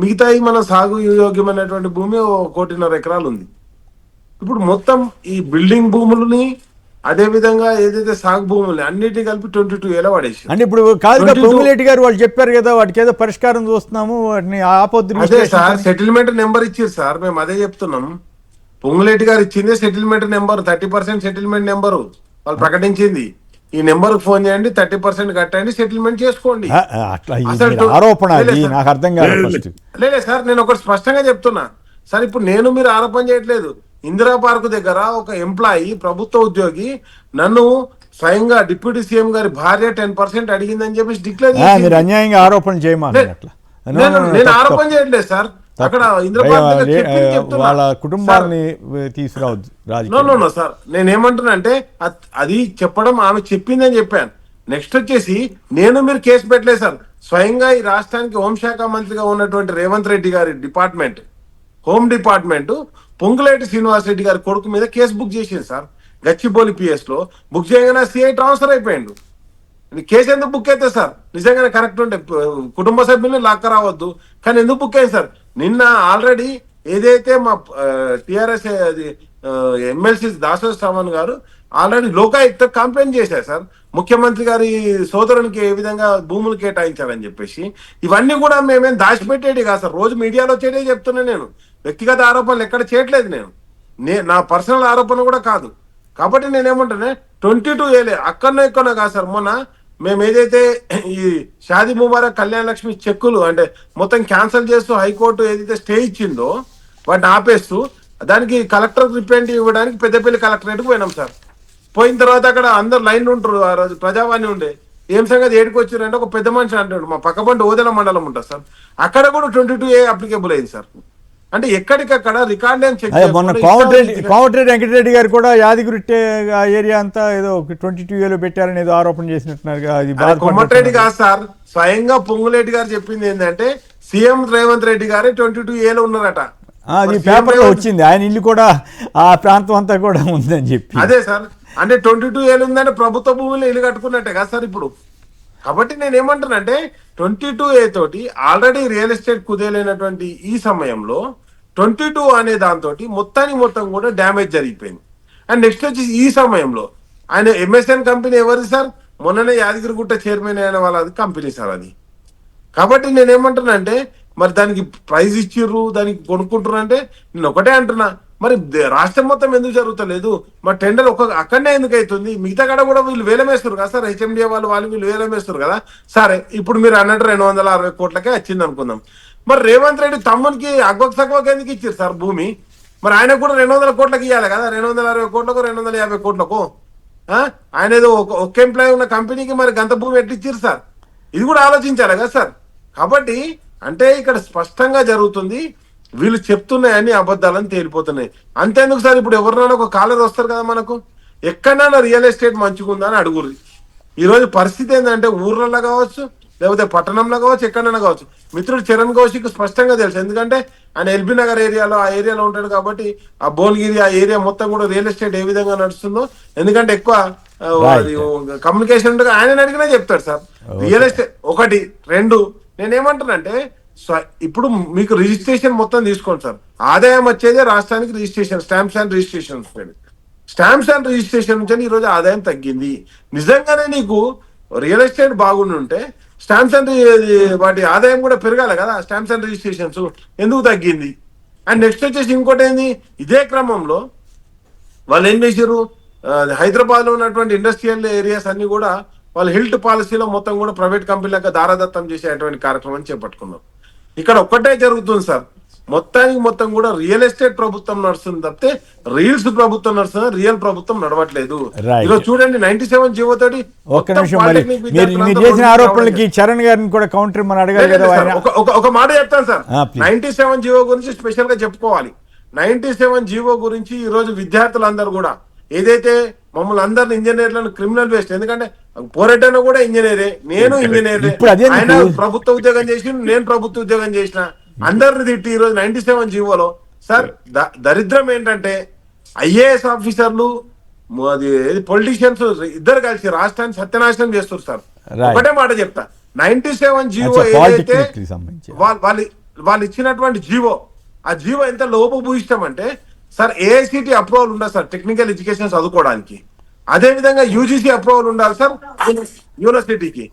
మిగతాయి మన సాగు యోగ్యమైనటువంటి భూమి 1,50,00,000 ఎకరాలు ఉంది. ఇప్పుడు మొత్తం ఈ బిల్డింగ్ భూములని, అదే విధంగా ఏదైతే సాగు భూములు అన్నిటి కలిపి 22A వాడేసి అంటే ఇప్పుడు కాదుగా పొంగులేటి గారు వాళ్ళు చెప్పారు కదా, వాటికి ఏదో పరిష్కారం చూస్తున్నాము, వాటిని ఆపొద్దు. అదే సార్, సెటిల్మెంట్ నెంబర్ ఇచ్చారు సార్, మేము అదే చెప్తున్నాం. పొంగులేటి గారు ఇచ్చింది సెటిల్మెంట్ నెంబర్, 30% సెటిల్మెంట్ నెంబరు వాళ్ళు ప్రకటించింది. ఈ నెంబర్ ఫోన్ చేయండి, 30% కట్టండి, సెటిల్మెంట్ చేసుకోండి. ఆరోపణ నాకు అర్థం కాదు. లేదు సార్, నేను ఒకటి స్పష్టంగా చెప్తున్నా సార్. ఇప్పుడు మీరు ఆరోపణ చేయట్లేదు. ఇందిరా పార్క్ దగ్గర ఒక ఎంప్లాయీ, ప్రభుత్వ ఉద్యోగి నన్ను స్వయంగా డిప్యూటీ సీఎం గారి భార్య 10% అడిగిందని చెప్పేసి డిక్లేర్ చేసి అన్యాయంగా ఆరోపణ చేయమని. నేను ఆరోపణ చేయట్లేదు సార్. అక్కడ ఇందిరా పార్క్ వాళ్ళ కుటుంబాలని తీసుకురావద్దు. నో సార్, నేనేమంటున్నా అంటే అది చెప్పడం ఆమె చెప్పిందని చెప్పాను. నెక్స్ట్ వచ్చేసి మీరు కేసు పెట్టలేదు సార్. స్వయంగా ఈ రాష్ట్రానికి హోంశాఖ మంత్రిగా ఉన్నటువంటి రేవంత్ రెడ్డి గారి department, home department, Ponguleti Srinivas Reddy గారి కొడుకు మీద కేసు బుక్ చేసింది సార్. గచ్చిబౌలి PS లో బుక్ చేయగానే CI ట్రాన్స్ఫర్ అయిపోయిండు. కేసు ఎందుకు బుక్ అయితే సార్? నిజంగానే కరెక్ట్ ఉంటే కుటుంబ సభ్యుల్ని లాక్క రావద్దు, కానీ ఎందుకు బుక్ అయింది సార్? నిన్న ఆల్రెడీ ఏదైతే మా TRS ఎమ్మెల్సీ దాసరి శ్రవణ్ గారు ఆల్రెడీ లోకాయుక్త కంప్లైంట్ చేశారు సార్, ముఖ్యమంత్రి గారి సోదరునికి ఏ విధంగా భూములు కేటాయించారని చెప్పేసి. ఇవన్నీ కూడా మేమేం దాచిపెట్టేది కాదు సార్, రోజు మీడియాలో వచ్చేదే చెప్తున్నా. నేను వ్యక్తిగత ఆరోపణలు ఎక్కడ చేయట్లేదు. నా పర్సనల్ ఆరోపణ కూడా కాదు. కాబట్టి నేనేమంటానే 22A అక్కడనో ఎక్కడో కాదు సార్. మొన్న మేము ఏదైతే ఈ షాదీ ముబారక్ కళ్యాణ లక్ష్మి చెక్కులు అంటే మొత్తం క్యాన్సిల్ చేస్తూ హైకోర్టు ఏదైతే స్టే ఇచ్చిందో వాటిని ఆపేస్తూ దానికి కలెక్టర్ రిప్రజెంట్ ఇవ్వడానికి పెద్దపల్లి కలెక్టరేట్కి పోయినాం సార్. పోయిన తర్వాత అక్కడ అందరు లైన్ ఉంటారు, ఆ రోజు ప్రజావాణి ఉండే. ఏం సంగతి ఏడికి వచ్చారంటే ఒక పెద్ద మనిషి అంటాడు, మా పక్కపంట ఓదెల మండలం ఉంటుంది సార్, అక్కడ కూడా 22A అప్లికేబుల్ అయింది సార్. అంటే ఎక్కడికక్కడ రికార్డ్ మొన్న కోమటిరెడ్డి వెంకటరెడ్డి గారు కూడా యాదగిరి ఏరియా అంతా ఏదో 22A పెట్టారని ఏదో ఆరోపణ చేసినట్టున్నారు. కోమటిరెడ్డి కాదు సార్, స్వయంగా పొంగులేటి గారు చెప్పింది ఏంటంటే సీఎం రేవంత్ రెడ్డి గారే 22A ఉన్నారట. అది పేపర్ లో వచ్చింది. ఆయన ఇల్లు కూడా ఆ ప్రాంతం అంతా కూడా ఉందని చెప్పి. అదే సార్, అంటే 22A ఉందంటే ప్రభుత్వ భూమిలో ఇల్లు కట్టుకున్నట్టే కదా సార్ ఇప్పుడు. కాబట్టి నేనేమంటానంటే 22A తోటి ఆల్రెడీ రియల్ ఎస్టేట్ కుదేలైనటువంటి ఈ సమయంలో 22 అనే దాంతో మొత్తం కూడా డ్యామేజ్ జరిగిపోయింది. అండ్ నెక్స్ట్ వచ్చి ఈ సమయంలో ఆయన ఎంఎస్ఎన్ కంపెనీ ఎవరిది సార్? మొన్ననే యాదగిరిగుట్ట చైర్మన్ అయిన వాళ్ళది కంపెనీ సార్ అది. కాబట్టి నేనేమంటున్నా మరి దానికి ప్రైజ్ ఇచ్చిర్రు, దానికి కొనుక్కుంటున్నా అంటే నేను ఒకటే అంటున్నా, మరి రాష్ట్రం మొత్తం ఎందుకు జరుగుతలేదు? మరి టెండర్ అక్కడనే ఎందుకు అవుతుంది? మిగతా కాడ కూడా వీళ్ళు వేలం వేస్తారు కదా సార్, హెచ్ఎండిఏ వాళ్ళు వీళ్ళు వేలం వేస్తారు కదా. సరే ఇప్పుడు మీరు అన్నట్టు 260 కోట్లకే వచ్చింది అనుకుందాం. మరి రేవంత్ రెడ్డి తమ్మునికి అగ్వక్ సగ్వక్ ఎందుకు ఇచ్చారు సార్ భూమి? మరి ఆయనకు కూడా 200 కోట్లకి ఇవ్వాలి కదా, 260 కోట్లకు 250 కోట్లకు. ఆయన ఏదో ఒక ఎంప్లాయీ ఉన్న కంపెనీకి మరి గంత భూమి ఎట్టిచ్చారు సార్? ఇది కూడా ఆలోచించాలి కదా సార్. కాబట్టి అంటే ఇక్కడ స్పష్టంగా జరుగుతుంది, వీళ్ళు చెప్తున్నాయని అబద్ధాలని తేలిపోతున్నాయి. అంతేందుకు సార్, ఇప్పుడు ఎవరినైనా ఒక కాలర్ వస్తారు కదా మనకు, ఎక్కడైనా రియల్ ఎస్టేట్ మంచిగుందా అని అడుగురు. ఈరోజు పరిస్థితి ఏంటంటే ఊర్లలో కావచ్చు, లేకపోతే పట్టణంలో కావచ్చు, ఎక్కడైనా కావచ్చు. మిత్రుడు చరణ్ కౌశిక్ స్పష్టంగా తెలుసు, ఎందుకంటే ఆయన ఎల్బీ నగర్ ఏరియాలో ఆ ఏరియాలో ఉంటాడు కాబట్టి ఆ భువనగిరి ఆ ఏరియా మొత్తం కూడా రియల్ ఎస్టేట్ ఏ విధంగా నడుస్తుందో, ఎందుకంటే ఎక్కువ కమ్యూనికేషన్ ఉంటుంది. ఆయన అడిగినా చెప్తాడు సార్. రియల్ ఎస్టేట్ ఒకటి. రెండు, నేనేమంటానంటే ఇప్పుడు మీకు రిజిస్ట్రేషన్ మొత్తం తీసుకోండి సార్. ఆదాయం వచ్చేదే రాష్ట్రానికి registration, stamps and registration. Stamps and registration నుంచి ఈరోజు ఆదాయం తగ్గింది. నిజంగానే నీకు రియల్ ఎస్టేట్ బాగుండి ఉంటే స్టాంప్స్ అండ్ వాటి ఆదాయం కూడా పెరగాలి కదా. స్టాంప్స్ అండ్ రిజిస్ట్రేషన్స్ ఎందుకు తగ్గింది? అండ్ నెక్స్ట్ వచ్చేసి ఇంకోటి ఏంది, ఇదే క్రమంలో వాళ్ళు ఏం చేశారు, హైదరాబాద్ లో ఉన్నటువంటి ఇండస్ట్రియల్ ఏరియాస్ అన్ని కూడా వాళ్ళు హిల్ట్ పాలసీలో మొత్తం కూడా ప్రైవేట్ కంపెనీలకు దారాదత్తం చేసేటువంటి కార్యక్రమం చేపట్టుకున్నారు. ఇక్కడ ఒక్కటే జరుగుతుంది సార్, మొత్తం కూడా రియల్ ఎస్టేట్ ప్రభుత్వం నడుస్తుంది తప్పితే రీల్స్ ప్రభుత్వం నడుస్తుంది, రియల్ ప్రభుత్వం నడవట్లేదు. ఈరోజు చూడండి 97 జీవో తోటి ఒక్క నిమిషం, మరి మీరు చేసిన ఆరోపణలకి చరణ్ గారిని కూడా కౌంటర్ మనం అడగాలి కదా. ఒక మాట చెప్తాను సార్, 97 జీవో గురించి స్పెషల్ గా చెప్పుకోవాలి. 97 జీవో గురించి ఈ రోజు విద్యార్థులందరూ కూడా ఏదైతే మమ్మల్ని అందరిని ఇంజనీర్లను క్రిమినల్ వేస్ట్, ఎందుకంటే పోరాటం కూడా ఇంజనీరే, నేను ఇంజనీరే, ఆయన ప్రభుత్వ ఉద్యోగం చేసి నేను ప్రభుత్వ ఉద్యోగం చేసిన, అందరిని తిట్టి ఈ రోజు 97 జీవోలో సార్ దరిద్రం ఏంటంటే ఐఏఎస్ ఆఫీసర్లు పొలిటీషియన్స్ ఇద్దరు కలిసి రాష్ట్రాన్ని సత్యనాశనం చేస్తారు సార్. ఒకటే మాట చెప్తా, 97 జీవో ఏదైతే వాళ్ళు ఇచ్చినటువంటి జీవో, ఆ జీవో ఎంత లోపభూయిష్టం అంటే సార్, ఏఐసిటి అప్రూవల్ ఉండాలి సార్ టెక్నికల్ ఎడ్యుకేషన్ చదువుకోవడానికి, అదే విధంగా యూజీసీ అప్రూవల్ ఉండాలి సార్ యూనివర్సిటీకి.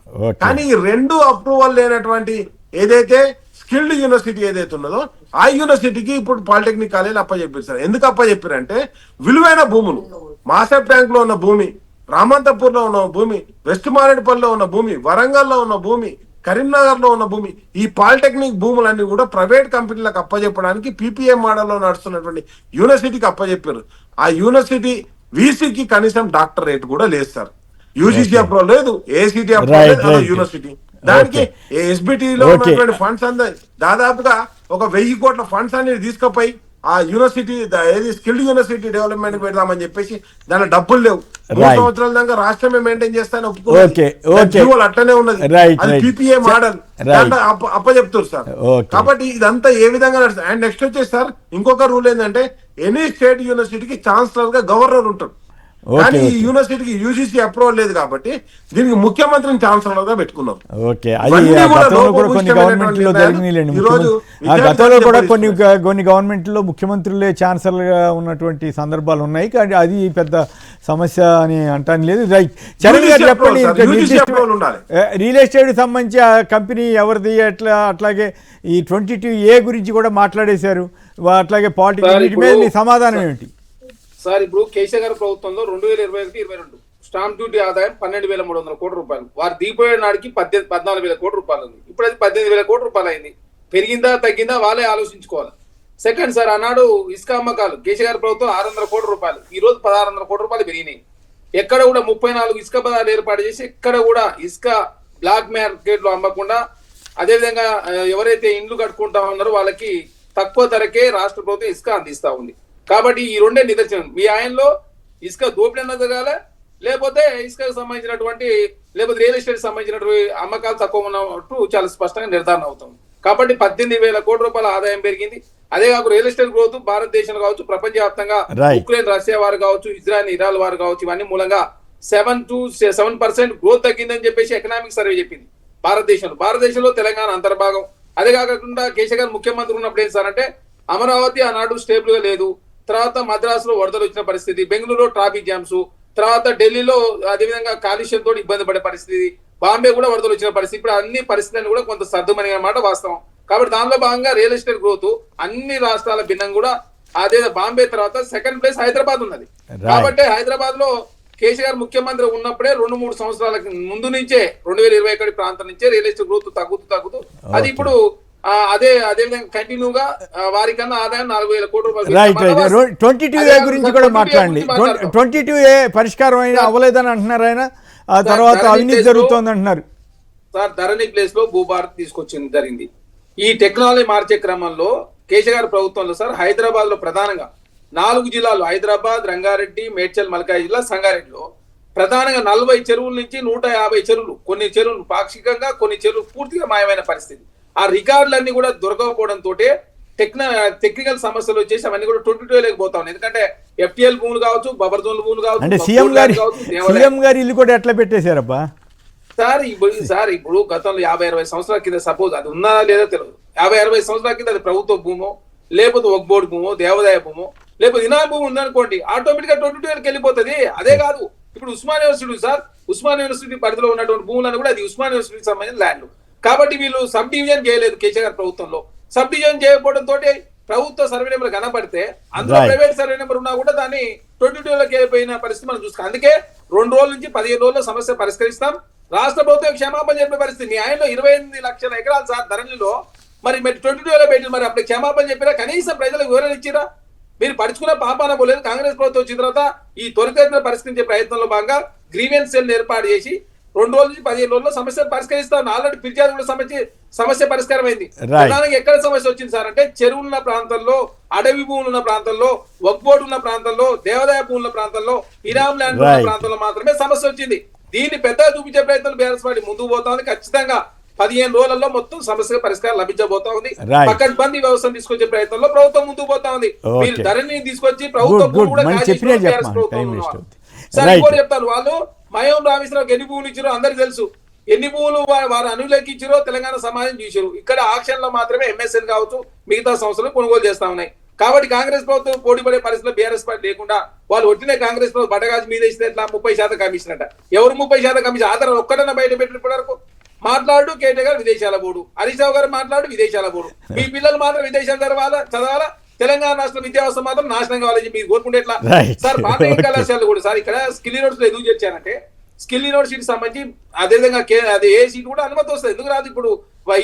కానీ ఈ రెండు అప్రూవల్ లేనటువంటి ఏదైతే స్కిల్డ్ యూనివర్సిటీ ఏదైతే ఉన్నదో ఆ యూనివర్సిటీకి ఇప్పుడు పాలిటెక్నిక్ కాలేజీలు అప్పచెప్పారు సార్. ఎందుకు అప్పచెప్పారంటే విలువైన భూములు, మాసప్ ట్యాంక్ లో ఉన్న భూమి, రామంతపూర్ లో ఉన్న భూమి, వెస్ట్ మారేడుపల్లిలో ఉన్న భూమి, వరంగల్లో ఉన్న భూమి, కరీంనగర్ లో ఉన్న భూమి, ఈ పాలిటెక్నిక్ భూములన్నీ కూడా ప్రైవేట్ కంపెనీలకు అప్పచెప్పడానికి పీపీఏ మోడల్లో నడుస్తున్నటువంటి యూనివర్సిటీకి అప్పచెప్పారు. ఆ యూనివర్సిటీ వీసీకి కనీసం డాక్టరేట్ కూడా లేదు సార్. యూజీసీ అప్రూవల్ లేదు, ఏసీటీ అప్రూవల్ లేదు యూనివర్సిటీ. దానికి ఎస్బిటిలో ఉన్నటువంటి ఫండ్స్ అందరూ దాదాపుగా 1000 కోట్ల ఫండ్స్ అనేది తీసుకుపోయి ఆ యూనివర్సిటీ ఏది స్కిల్డ్ యూనివర్సిటీ డెవలప్మెంట్ పెడదామని చెప్పేసి దాని డబ్బులు లేవు. 3 సంవత్సరాల దాకా రాష్ట్రమే మెయింటైన్ చేస్తాను ఒప్పుకోవాలి, అట్టనే ఉన్నది. అది పీపీఏ మోడల్ అప్పచెప్తారు సార్. కాబట్టి ఇదంతా ఏ విధంగా నడుస్తుంది. అండ్ నెక్స్ట్ వచ్చేసి సార్ ఇంకొక రూల్ ఏంటంటే ఎనీ స్టేట్ యూనివర్సిటీకి ఛాన్సలర్ గా గవర్నర్ ఉంటారు. కానీ ఈ యూనివర్సిటీకి యూజీసీ అప్రూవల్ లేదు కాబట్టి దీనికి ముఖ్యమంత్రిని ఛాన్సలర్ గా పెట్టుకున్నారు. గతంలో కూడా కొన్ని గవర్నమెంట్లో ముఖ్యమంత్రులే ఛాన్సలర్ గా ఉన్నటువంటి సందర్భాలు ఉన్నాయి. కానీ అది పెద్ద సమస్య అని అంటాను లేదు. రైట్, చరణ్ గారు చెప్పండి, రియల్ ఎస్టేట్ సంబంధించి ఆ కంపెనీ ఎవరిది, అట్లాగే ఈ 22A గురించి కూడా మాట్లాడేశారు, అట్లాగే పాలిటిక్స్ మీద మీ సమాధానం ఏమిటి సార్? ఇప్పుడు కేసీఆర్ గారి ప్రభుత్వంలో 2021-22 స్టాంప్ డ్యూటీ ఆదాయం 12,300 కోట్ల రూపాయలు, వారు దిగిపోయే నాటికి 14,000 కోట్ల రూపాయలు ఉంది. ఇప్పుడు అది 18,000 కోట్ల రూపాయలు అయింది. పెరిగిందా తగ్గిందా వాళ్ళే ఆలోచించుకోవాలి. సెకండ్ సార్, ఆనాడు ఇసుక అమ్మకాలు కేసీఆర్ గారి ప్రభుత్వం 600 కోట్ల రూపాయలు, ఈ రోజు 1600 కోట్ల రూపాయలు పెరిగినాయి. ఎక్కడ కూడా 34 ఇసుక బజార్లు ఏర్పాటు చేసి ఎక్కడ కూడా ఇసుక బ్లాక్ మార్కెట్ లో అమ్మకుండా, అదేవిధంగా ఎవరైతే ఇండ్లు కట్టుకుంటా ఉన్నారో వాళ్ళకి తక్కువ ధరకే రాష్ట్ర ప్రభుత్వం ఇసుక అందిస్తా ఉంది. కాబట్టి ఈ రెండే నిదర్శనం. మీ ఆయనలో ఇసుక దోపిడీ అన్న జరగాల, లేకపోతే ఇసుకకు సంబంధించినటువంటి లేకపోతే రియల్ ఎస్టేట్ సంబంధించినటువంటి అమ్మకాలు తక్కువ ఉన్నట్టు చాలా స్పష్టంగా నిర్ధారణ అవుతుంది. కాబట్టి 18,000 కోట్ల రూపాయల ఆదాయం పెరిగింది. అదే కాకుండా రియల్ ఎస్టేట్ గ్రోత్ భారతదేశంలో కావచ్చు, ప్రపంచవ్యాప్తంగా ఉక్రెయిన్ రష్యా వారు కావచ్చు, ఇజ్రాయెల్ ఇరాన్ వారు కావచ్చు, ఇవన్నీ మూలంగా 7 to 7% గ్రోత్ తగ్గిందని చెప్పేసి ఎకనామిక్ సర్వే చెప్పింది భారతదేశంలో తెలంగాణ అంతర్భాగం. అదే కాకుండా కేసీఆర్ గారు ముఖ్యమంత్రి ఉన్నప్పుడు ఏం సార్ అంటే అమరావతి ఆనాడు స్టేబుల్ గా లేదు, తర్వాత మద్రాసులో వరదలు వచ్చిన పరిస్థితి, బెంగళూరులో ట్రాఫిక్ జామ్స్, తర్వాత ఢిల్లీలో అదేవిధంగా కాలుష్యంతో ఇబ్బంది పడే పరిస్థితి, బాంబే కూడా వరదలు వచ్చిన పరిస్థితి. ఇప్పుడు అన్ని పరిస్థితులను కూడా కొంత సర్దుమని అన్నమాట వాస్తవం. కాబట్టి దానిలో భాగంగా రియల్ ఎస్టేట్ గ్రోత్ అన్ని రాష్ట్రాల భిన్నం కూడా అదే బాంబే తర్వాత సెకండ్ ప్లేస్ హైదరాబాద్ ఉన్నది. కాబట్టి హైదరాబాద్ లో కేసీఆర్ ముఖ్యమంత్రి ఉన్నప్పుడే 2-3 సంవత్సరాల ముందు నుంచే 2021 ప్రాంతం నుంచే రియల్ ఎస్టేట్ గ్రోత్ తగ్గుతూ అది ఇప్పుడు అదే విధంగా కంటిన్యూగా వారికన్నా ఆదాయం 4,000 కోట్ల రూపాయలు. రైట్ రైట్ 22A గురించి కూడా మాట్లాడండి. 22A పరిష్కారం అయినా అవ్వలేదని అంటున్నారు ఆయన, ఆ తర్వాత అవినీతి జరుగుతోంది అంటున్నారు. సార్ ధరణి ప్లేస్ లో భూభారత్ తీసుకొచ్చింది జరిగింది. ఈ టెక్నాలజీ మార్చే క్రమంలో కేసీఆర్ ప్రభుత్వంలో సార్ హైదరాబాద్ లో ప్రధానంగా 4 జిల్లాలు హైదరాబాద్, రంగారెడ్డి, మేడ్చల్, మల్కాయి జిల్లా, సంగారెడ్డిలో ప్రధానంగా 40 చెరువుల నుంచి 150 చెరువులు, కొన్ని చెరువులు పాక్షికంగా, కొన్ని చెరువులు పూర్తిగా మాయమైన పరిస్థితి. ఆ రికార్డులన్నీ కూడా దొరకకపోవడంతో టెక్నికల్ సమస్యలు వచ్చేసి అవన్నీ కూడా 22A లేకపోతా ఉన్నాయి. ఎందుకంటే FTL భూములు కావచ్చు, బఫర్ జోన్ల భూములు కావచ్చు, అంటే సీఎం గారి ఇల్లు కూడా ఎట్లా పెట్టేశారబ్బా సార్ ఇప్పుడు గతంలో 50-60 సంవత్సరాల కింద సపోజ్ అది ఉన్నా లేదా తెలియదు, 50-60 సంవత్సరాల కింద అది ప్రభుత్వ భూమో, లేకపోతే ఒక బోర్డు భూమో, దేవాదాయ భూమో, లేకపోతే ఇనా భూమి ఉందనుకోండి, ఆటోమేటిక్ గా 22Aకి వెళ్ళిపోతుంది. అదే కాదు, ఇప్పుడు Osman university sir, Osman university పరిధిలో ఉన్నటువంటి భూములను కూడా అది ఉస్మాన్ యూనివర్సిటీకి సంబంధించిన ల్యాండ్. కాబట్టి వీళ్ళు సబ్ డివిజన్ చేయలేదు కేసీఆర్ ప్రభుత్వంలో. సబ్ డివిజన్ చేయకపోవడం తోటి ప్రభుత్వ సర్వే నెంబర్ కనబడితే అందులో ప్రైవేట్ సర్వే నెంబర్ ఉన్నా కూడా దాన్ని 22Aకి వెళ్ళిపోయిన పరిస్థితి మనం చూస్తాం. అందుకే 2 రోజుల నుంచి 15 రోజుల్లో సమస్య పరిష్కరిస్తాం. రాష్ట్ర ప్రభుత్వం క్షమాపణ చెప్పే పరిస్థితి. న్యాయంలో 28 లక్షల ఎకరాలు సార్ ధరణిలో, మరి 22Aలో పెట్టి మరి అప్పుడు క్షమాపణ చెప్పినా, కనీసం ప్రజలకు వివరణ ఇచ్చిరా? మీరు పడుచుకున్న పాపాన పోలేదు. కాంగ్రెస్ ప్రభుత్వం వచ్చిన తర్వాత ఈ త్వరితగతిన పరిష్కరించే ప్రయత్నంలో భాగంగా గ్రీవెన్స్ సెల్ ఏర్పాటు చేసి 2 రోజుల నుంచి 15 రోజుల్లో సమస్యలు పరిష్కరిస్తాం. ఆల్రెడీ ఫిర్యాదు కూడా సమస్య పరిష్కారం అయింది. ప్రధానంగా ఎక్కడ సమస్య వచ్చింది సార్ అంటే చెరువులున్న ప్రాంతంలో, అడవి భూములు ఉన్న ప్రాంతంలో, వక్బోర్డు ఉన్న ప్రాంతంలో, దేవాదాయ భూముల ప్రాంతంలో, ఇనాం ల్యాండ్ ఉన్న ప్రాంతంలో మాత్రమే సమస్య వచ్చింది. దీన్ని పెద్దగా చూపించే ప్రయత్నాలు బీఆర్ఎస్ పార్టీ ముందుకు పోతా ఉంది. ఖచ్చితంగా 15 రోజులలో మొత్తం సమస్యకు పరిష్కారం లభించబోతా ఉంది. పకడ్బందీ వ్యవస్థను తీసుకొచ్చే ప్రయత్నంలో ప్రభుత్వం ముందుకు పోతా ఉంది. మీరు ధరణిని తీసుకొచ్చి ప్రభుత్వం సార్ ఇంకోటి చెప్తాను, వాళ్ళు మయం రామేశ్వరరావుకి ఎన్ని భూములు ఇచ్చారో అందరికి తెలుసు. ఎన్ని భూములు వారు అనులకి ఇచ్చారో తెలంగాణ సమాజం చూసారు. ఇక్కడ ఆక్షన్ లో మాత్రమే MSN కావచ్చు మిగతా సంస్థలు కొనుగోలు చేస్తా ఉన్నాయి. కాబట్టి కాంగ్రెస్ ప్రభుత్వం పోటీ పడే పరిస్థితిలో బీఆర్ఎస్ పార్టీ లేకుండా వాళ్ళు ఒట్టినే కాంగ్రెస్ ప్రభుత్వం బట్టగాజు మీద ఇస్తే ఎట్లా 30% కమిషన్ అంట. ఎవరు 30% కమిషన్? ఆధారం ఒక్కడన్నా బయట పెట్టినప్పటి వరకు మాట్లాడు. కేటీఆర్ విదేశాల బోర్డు, హరీష్ రావు గారు మాట్లాడు విదేశాల బోర్డు. మీ పిల్లలు మాత్రం విదేశాలు చదవాలా, తెలంగాణ రాష్ట్ర విద్యా వ్యవస్థ మాత్రం నాశనం కావాలని మీరు కోరుకుంటే ఎట్లా సార్? పాత కళాశాలలు కూడా సార్ ఇక్కడ స్కిల్ యూనివర్సిటీ ఎందుకు చేర్చానంటే, స్కిల్ యూనివర్సిటీకి సంబంధించి అదేవిధంగా అదే ఏ సీట్ కూడా అనుమతి వస్తుంది. ఎందుకు రాదు? ఇప్పుడు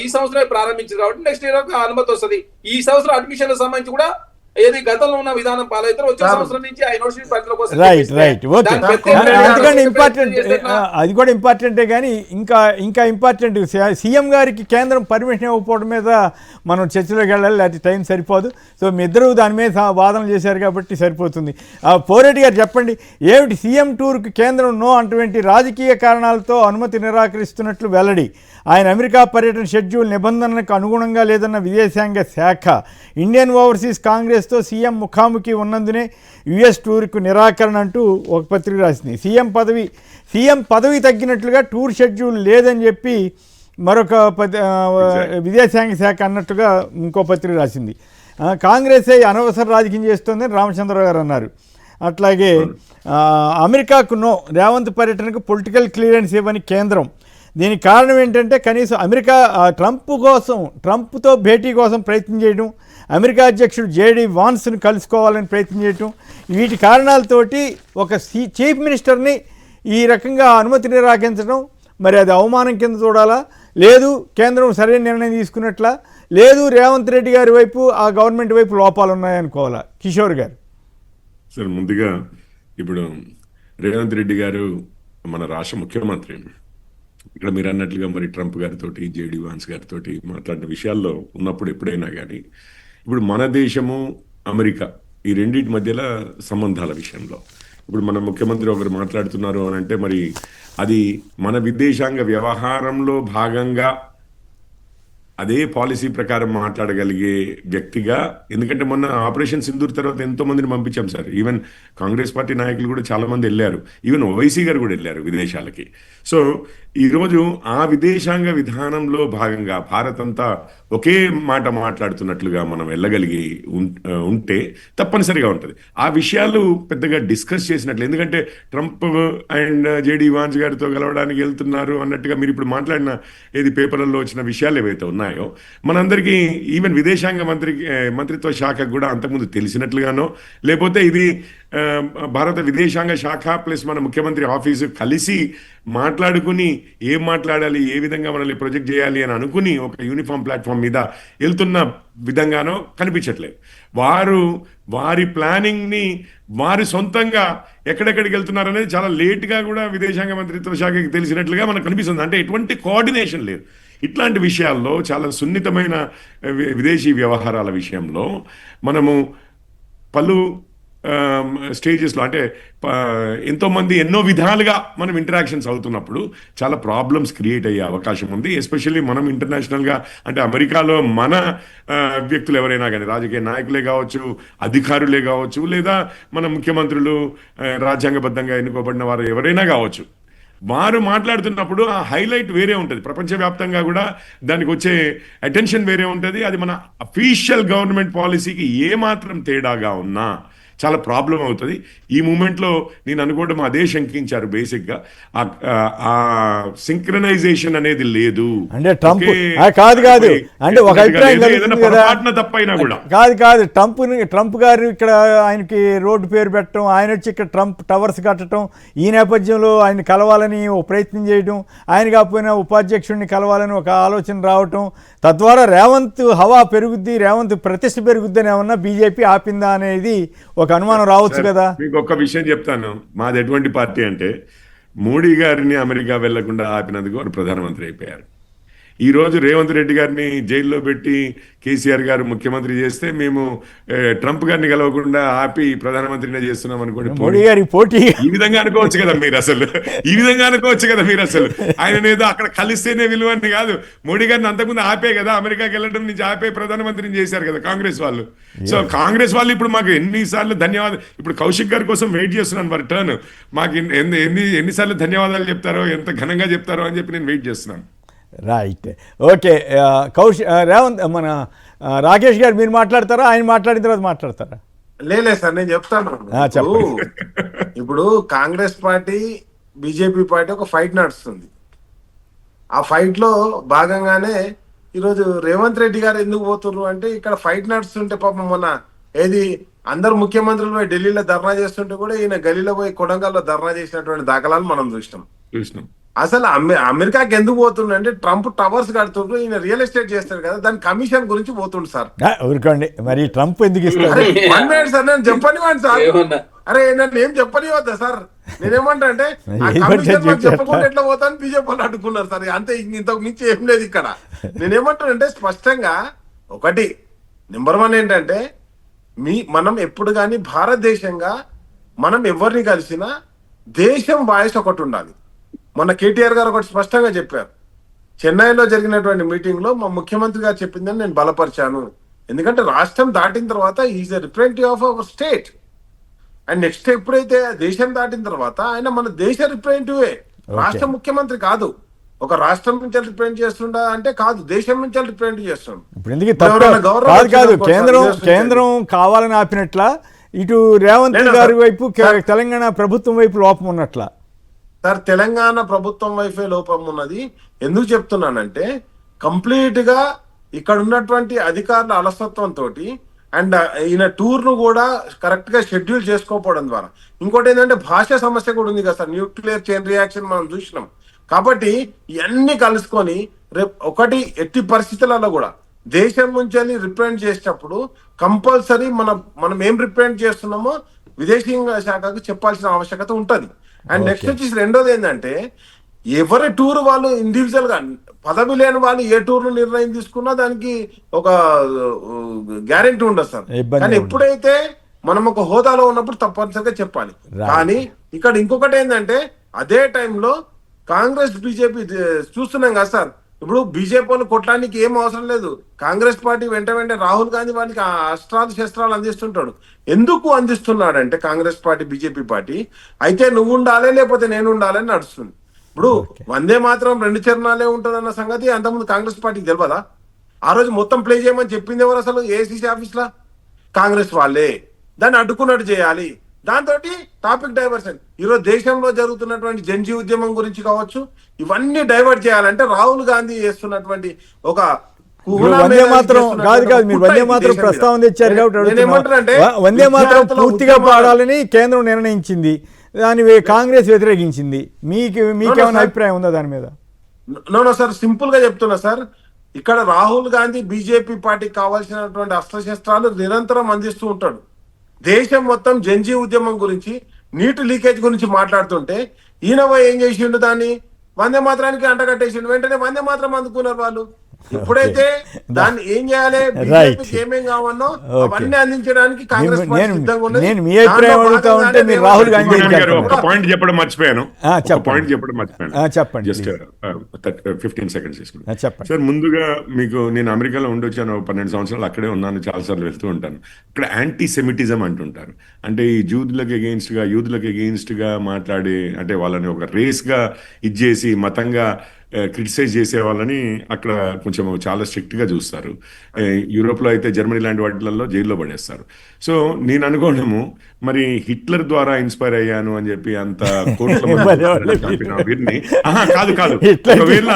ఈ సంవత్సరం ప్రారంభించింది కాబట్టి నెక్స్ట్ ఇయర్ అనుమతి వస్తుంది. ఈ సంవత్సరం అడ్మిషన్లకు సంబంధించి కూడా ఏది గతంలో ఉన్న విధానం పాలైతే వచ్చే సంవత్సరం నుంచి ఆ యూనివర్సిటీ పరిధిలోకి వస్తుంది. రైట్ ఓకే, అందుకని ఇంపార్టెంట్, అది కూడా ఇంపార్టెంటే. కానీ ఇంకా ఇంపార్టెంట్, సీఎం గారికి కేంద్రం పర్మిషన్ ఇవ్వకపోవడం మీద మనం చర్చలోకి వెళ్ళాలి, లేకపోతే టైం సరిపోదు. సో మీ ఇద్దరు దాని మీద వాదన చేశారు కాబట్టి సరిపోతుంది. పోరెడ్డి గారు చెప్పండి, ఏమిటి సీఎం టూర్కి కేంద్రం నో అటువంటి రాజకీయ కారణాలతో అనుమతి నిరాకరిస్తున్నట్లు వెల్లడి. ఆయన అమెరికా పర్యటన షెడ్యూల్ నిబంధనలకు అనుగుణంగా లేదన్న విదేశాంగ శాఖ. ఇండియన్ ఓవర్సీస్ కాంగ్రెస్తో సీఎం ముఖాముఖి ఉన్నందునే యుఎస్ టూర్కు నిరాకరణ అంటూ ఒక పత్రిక రాసింది. సీఎం పదవి తగ్గినట్లుగా టూర్ షెడ్యూల్ లేదని చెప్పి మరొక విదేశాంగ శాఖ అన్నట్టుగా ఇంకో పత్రిక రాసింది. కాంగ్రెసే అనవసర రాజకీయం చేస్తోందని రామచంద్రరావు గారు అన్నారు. అట్లాగే అమెరికాకు నో, రేవంత్ పర్యటనకు పొలిటికల్ క్లియరెన్స్ ఇవ్వని కేంద్రం. దీనికి కారణం ఏంటంటే కనీసం అమెరికా ట్రంప్తో భేటీ కోసం ప్రయత్నం చేయడం, అమెరికా అధ్యక్షుడు JD వాన్స్ను కలుసుకోవాలని ప్రయత్నం చేయటం, వీటి కారణాలతోటి ఒక చీఫ్ మినిస్టర్ని ఈ రకంగా అనుమతి నిరాకరించడం, మరి అది అవమానం కింద చూడాలా, లేదు కేంద్రం సరైన నిర్ణయం తీసుకున్నట్లా, లేదు రేవంత్ రెడ్డి గారి వైపు ఆ గవర్నమెంట్ వైపు లోపాలు ఉన్నాయనుకోవాలా? కిషోర్ గారు సార్, ముందుగా ఇప్పుడు రేవంత్ రెడ్డి గారు మన రాష్ట్ర ముఖ్యమంత్రి. ఇక్కడ మీరు అన్నట్లుగా మరి ట్రంప్ గారితో, JD వాన్స్ గారితో మాట్లాడిన విషయాల్లో ఉన్నప్పుడు ఎప్పుడైనా కానీ, ఇప్పుడు మన దేశము అమెరికా ఈ రెండింటి మధ్యలో సంబంధాల విషయంలో ఇప్పుడు మన ముఖ్యమంత్రి ఒకరు మాట్లాడుతున్నారు అని అంటే మరి అది మన విదేశాంగ వ్యవహారంలో భాగంగా అదే పాలసీ ప్రకారం మాట్లాడగలిగే వ్యక్తిగా, ఎందుకంటే మొన్న ఆపరేషన్ సింధూర్ తర్వాత ఎంతో మందిని పంపించాం సార్. ఈవెన్ కాంగ్రెస్ పార్టీ నాయకులు కూడా చాలా మంది వెళ్ళారు, ఈవెన్ ఓవైసీ గారు కూడా వెళ్ళారు విదేశాలకి. సో ఈరోజు ఆ విదేశాంగ విధానంలో భాగంగా భారత్ అంతా ఒకే మాట మాట్లాడుతున్నట్లుగా మనం వెళ్ళగలిగి ఉంటే తప్పనిసరిగా ఉంటుంది. ఆ విషయాలు పెద్దగా డిస్కస్ చేసినట్లు, ఎందుకంటే ట్రంప్ అండ్ జేడీ వాన్స్ గారితో కలవడానికి వెళ్తున్నారు అన్నట్టుగా మీరు ఇప్పుడు మాట్లాడిన ఏది పేపర్లలో వచ్చిన విషయాలు ఏవైతే ఉన్నాయో మనందరికీ ఈవెన్ విదేశాంగ మంత్రిత్వ శాఖకు కూడా అంతకుముందు తెలిసినట్లుగానో, లేకపోతే ఇది భారత విదేశాంగ శాఖ ప్లస్ మన ముఖ్యమంత్రి ఆఫీసు కలిసి మాట్లాడుకుని ఏం మాట్లాడాలి, ఏ విధంగా మనల్ని ప్రొజెక్ట్ చేయాలి అని అనుకుని ఒక యూనిఫామ్ ప్లాట్ఫామ్ మీద వెళ్తున్న విధంగానో కనిపించట్లేదు. వారి ప్లానింగ్ని వారి సొంతంగా ఎక్కడెక్కడికి వెళ్తున్నారు అనేది చాలా లేట్గా కూడా విదేశాంగ మంత్రిత్వ శాఖకి తెలిసినట్లుగా మనకు కనిపిస్తుంది. అంటే ఎటువంటి కోఆర్డినేషన్ లేదు. ఇట్లాంటి విషయాల్లో చాలా సున్నితమైన విదేశీ వ్యవహారాల విషయంలో మనము పలు స్టేజెస్లో అంటే ఎంతోమంది ఎన్నో విధాలుగా మనం ఇంటరాక్షన్స్ అవుతున్నప్పుడు చాలా ప్రాబ్లమ్స్ క్రియేట్ అయ్యే అవకాశం ఉంది. ఎస్పెషల్లీ మనం ఇంటర్నేషనల్గా అంటే అమెరికాలో మన వ్యక్తులు ఎవరైనా కానీ, రాజకీయ నాయకులే కావచ్చు, అధికారులే కావచ్చు, లేదా మన ముఖ్యమంత్రులు, రాజ్యాంగబద్ధంగా ఎన్నుకోబడిన వారు ఎవరైనా కావచ్చు, వారు మాట్లాడుతున్నప్పుడు ఆ హైలైట్ వేరే ఉంటుంది. ప్రపంచవ్యాప్తంగా కూడా దానికి వచ్చే అటెన్షన్ వేరే ఉంటుంది. అది మన అఫీషియల్ గవర్నమెంట్ పాలసీకి ఏమాత్రం తేడాగా ఉన్నా చాలా ప్రాబ్లం అవుతుంది. ఈ మూమెంట్లో నేను అనుకోవడం అదే శంకించారు బేసిక్గా, ఆ సింక్రనైజేషన్ అనేది లేదు. అంటే ట్రంప్ కాదు అంటే ఒక అభిప్రాయం తప్పైనా కూడా కాదు ట్రంప్ గారు ఇక్కడ ఆయనకి రోడ్డు పేరు పెట్టడం, ఆయన వచ్చి ఇక్కడ ట్రంప్ టవర్స్ కట్టడం, ఈ నేపథ్యంలో ఆయన కలవాలని ఒక ప్రయత్నం చేయడం, ఆయన కాకపోయినా ఉపాధ్యక్షుడిని కలవాలని ఒక ఆలోచన రావటం, తద్వారా రేవంత్ హవా పెరుగుద్ది, రేవంత్ ప్రతిష్ట పెరుగుద్ది అని ఏమన్నా బీజేపీ ఆపిందా అనేది ఒక అనుమానం రావచ్చు కదా. మీకు ఒక్క విషయం చెప్తాను, మాది ఎటువంటి పార్టీ అంటే మోడీ గారిని అమెరికా వెళ్లకుండా ఆపినందుకు వారు ప్రధానమంత్రి అయిపోయారు. ఈరోజు రేవంత్ రెడ్డి గారిని జైల్లో పెట్టి కేసీఆర్ గారు ముఖ్యమంత్రి చేస్తే మేము ట్రంప్ గారిని కలవకుండా ఆపి ప్రధానమంత్రినే చేస్తున్నాం అనుకోండి. మోడీ గారి పోటీ ఈ విధంగా అనుకోవచ్చు కదా మీరు అసలు ఆయన ఏదో అక్కడ కలిస్తేనే విలువని కాదు, మోడీ గారిని అంతకుముందు ఆపే కదా, అమెరికాకి వెళ్ళడం నుంచి ఆపే ప్రధానమంత్రిని చేశారు కదా కాంగ్రెస్ వాళ్ళు. సో కాంగ్రెస్ వాళ్ళు ఇప్పుడు మాకు ఎన్నిసార్లు ధన్యవాదాలు, ఇప్పుడు కౌశిక్ గారి కోసం వెయిట్ చేస్తున్నాను మరి టర్న్, మాకు ఎన్నిసార్లు ధన్యవాదాలు చెప్తారో, ఎంత ఘనంగా చెప్తారో అని చెప్పి నేను వెయిట్ చేస్తున్నాను. Right, okay. రేవంత్ మన రాకేష్ గారు మీరు మాట్లాడతారా, ఆయన మాట్లాడిన తర్వాత మాట్లాడతారా? లేదు సార్, నేను చెప్తాను. ఇప్పుడు కాంగ్రెస్ పార్టీ బీజేపీ పార్టీ ఒక ఫైట్ నడుస్తుంది. ఆ ఫైట్ లో భాగంగానే ఈరోజు రేవంత్ రెడ్డి గారు ఎందుకు పోతున్నారు అంటే, ఇక్కడ ఫైట్ నడుస్తుంటే పాపం మొన్న ఏది అందరు ముఖ్యమంత్రులు పోయి ఢిల్లీలో ధర్నా చేస్తుంటే కూడా ఈయన గలీలో పోయి కొడంగల్లో ధర్నా చేసినటువంటి దాఖలాలు మనం చూసినాం. అసలు అమెరికాకి ఎందుకు పోతుండే అంటే ట్రంప్ టవర్స్ కడుతుండ్రు, ఈయన రియల్ ఎస్టేట్ చేస్తాడు కదా, దాని కమిషన్ గురించి పోతుండు సార్. ఊరుకోండి, మరి ట్రంప్ ఎందుకు ఇస్తారు? సార్ నేను చెప్పనివ్వండి సార్, అరే నన్ను ఏం చెప్పనివద్దా సార్? నేనేమంటా అంటే ఆ కమిషన్ చెప్పకుండా ఎట్లా పోతాను బీజేపీ వాళ్ళు అడ్డుకున్నారు సార్. అంతే, ఇంతకు మించి ఏం లేదు ఇక్కడ. నేనేమంటానంటే స్పష్టంగా ఒకటి, నెంబర్ 1 ఏంటంటే మనం ఎప్పుడు కానీ భారతదేశంగా మనం ఎవరిని కలిసినా దేశం వాయిస్ ఒకటి ఉండాలి. మొన్న కేటీఆర్ గారు ఒకటి స్పష్టంగా చెప్పారు. చెన్నైలో జరిగినటువంటి మీటింగ్ లో మా ముఖ్యమంత్రి గారు చెప్పిందని నేను బలపరిచాను. ఎందుకంటే రాష్ట్రం దాటిన తర్వాత is a representative of our state. And next ఎప్పుడైతే దేశం దాటిన తర్వాత ఆయన మన దేశ రిప్రజెంటేటివే, రాష్ట్ర ముఖ్యమంత్రి కాదు. ఒక రాష్ట్రం నుంచి రిప్రజెంట్ చేస్తుండ అంటే కాదు, దేశం నుంచి రిప్రజెంట్ చేస్తుండ. కాదు కేంద్రం కావాలని ఆపినట్ల, ఇటు రేవంత్ గారి వైపు తెలంగాణ ప్రభుత్వం వైపు లోపం ఉన్నట్ల. సార్ తెలంగాణ ప్రభుత్వం వైఫే లోపం ఉన్నది. ఎందుకు చెప్తున్నానంటే కంప్లీట్ గా ఇక్కడ ఉన్నటువంటి అధికారుల అలసత్వంతో అండ్ ఈయన టూర్ ను కూడా కరెక్ట్ గా షెడ్యూల్ చేసుకోకపోవడం ద్వారా, ఇంకోటి ఏంటంటే భాష సమస్య కూడా ఉంది కదా సార్, న్యూక్లియర్ చైన్ రియాక్షన్ మనం చూసినాం. కాబట్టి ఇవన్నీ కలుసుకొని రేపు ఒకటి ఎట్టి పరిస్థితులలో కూడా దేశం నుంచి రిప్రజెంట్ చేసేటప్పుడు కంపల్సరీ మనం ఏం రిప్రజెంట్ చేస్తున్నామో విదేశీయంగా శాఖకు చెప్పాల్సిన ఆవశ్యకత ఉంటది. అండ్ నెక్స్ట్ వచ్చేసి రెండోది ఏంటంటే ఎవరి టూర్ వాళ్ళు ఇండివిజువల్ గా, పదవి లేని వాళ్ళు ఏ టూర్ నిర్ణయం తీసుకున్నా దానికి ఒక గ్యారెంటీ ఉండదు సార్. కానీ ఎప్పుడైతే మనం ఒక హోదాలో ఉన్నప్పుడు తప్పనిసరిగా చెప్పాలి. కానీ ఇక్కడ ఇంకొకటి ఏంటంటే అదే టైంలో కాంగ్రెస్ బీజేపీ చూస్తున్నాం కదా సార్, ఇప్పుడు బీజేపీ వాళ్ళు కొట్టడానికి ఏం అవసరం లేదు. కాంగ్రెస్ పార్టీ వెంట రాహుల్ గాంధీ వాళ్ళకి ఆ అస్త్రాలు శస్త్రాలు అందిస్తుంటాడు. ఎందుకు అందిస్తున్నాడంటే కాంగ్రెస్ పార్టీ బీజేపీ పార్టీ అయితే నువ్వు ఉండాలి లేకపోతే నేను ఉండాలని నడుస్తుంది. ఇప్పుడు వందే మాత్రం 2 చరణాలే ఉంటుందన్న సంగతి అంతకుముందు కాంగ్రెస్ పార్టీకి తెలియదా? ఆ రోజు మొత్తం ప్లే చేయమని చెప్పింది ఎవరు అసలు? ఏఐసిసి ఆఫీస్ లా కాంగ్రెస్ వాళ్ళే. దాన్ని అడ్డుకున్నట్టు చేయాలి. దాంతో టాపిక్ డైవర్షన్. ఈరోజు దేశంలో జరుగుతున్నటువంటి జన్జీ ఉద్యమం గురించి కావచ్చు, ఇవన్నీ డైవర్ట్ చేయాలంటే రాహుల్ గాంధీ చేస్తున్నటువంటి ఒక వందే మాత్రం కాదు మీరు వందే మాత్రం ప్రస్తావన తెచ్చారు కాబట్టి వందే మాత్రం పూర్తిగా పాడాలని కేంద్రం నిర్ణయించింది, దాని కాంగ్రెస్ వ్యతిరేకించింది. మీకేమైనా అభిప్రాయం ఉందా దాని మీద? నో సార్, సింపుల్ గా చెప్తున్నా సార్. ఇక్కడ రాహుల్ గాంధీ బీజేపీ పార్టీకి కావాల్సినటువంటి అస్త్రశస్త్రాలు నిరంతరం అందిస్తూ ఉంటాడు. దేశం మొత్తం జన్జీ ఉద్యమం గురించి, నీటి లీకేజ్ గురించి మాట్లాడుతుంటే ఈయన ఏం చేసిండు? దాన్ని వందే మాత్రానికి అంటగట్టేసిండు. వెంటనే వందే మాత్రం అందుకున్నారు వాళ్ళు. ఇప్పుడైతే దాన్ని ఏం చేయాలి, బీజేపీకి ఏమేం కావాలో అవన్నీ అందించడానికి కాంగ్రెస్ పార్టీ సిద్ధంగా ఉన్నది. రాహుల్ గాంధీ పాయింట్ చెప్పడం మర్చిపోయాను. చెప్పండి జస్ట్ 15 సెకండ్స్ తీసుకుంటాను. చెప్పండి సార్, ముందుగా మీకు నేను అమెరికాలో ఉండొచ్చాను 12 సంవత్సరాలు, అక్కడే ఉన్నాను, చాలాసార్లు వెళ్తూ ఉంటాను. ఇక్కడ యాంటీ సెమిటిజం అంటుంటారు. అంటే ఈ యూదులకు ఎగెయిన్స్ట్ గా మాట్లాడి, అంటే వాళ్ళని ఒక రేస్ గా ఇచ్చేసి మతంగా క్రిటిసైజ్ చేసే వాళ్ళని అక్కడ కొంచెం చాలా స్ట్రిక్ట్గా చూస్తారు. యూరోప్లో అయితే జర్మనీ లాంటి వాటిలలో జైల్లో పడేస్తారు. సో నేను అనుకోవడము, మరి హిట్లర్ ద్వారా ఇన్స్పైర్ అయ్యాను అని చెప్పి అంత కోట్ల వీరిని కాదు ఒకవేళ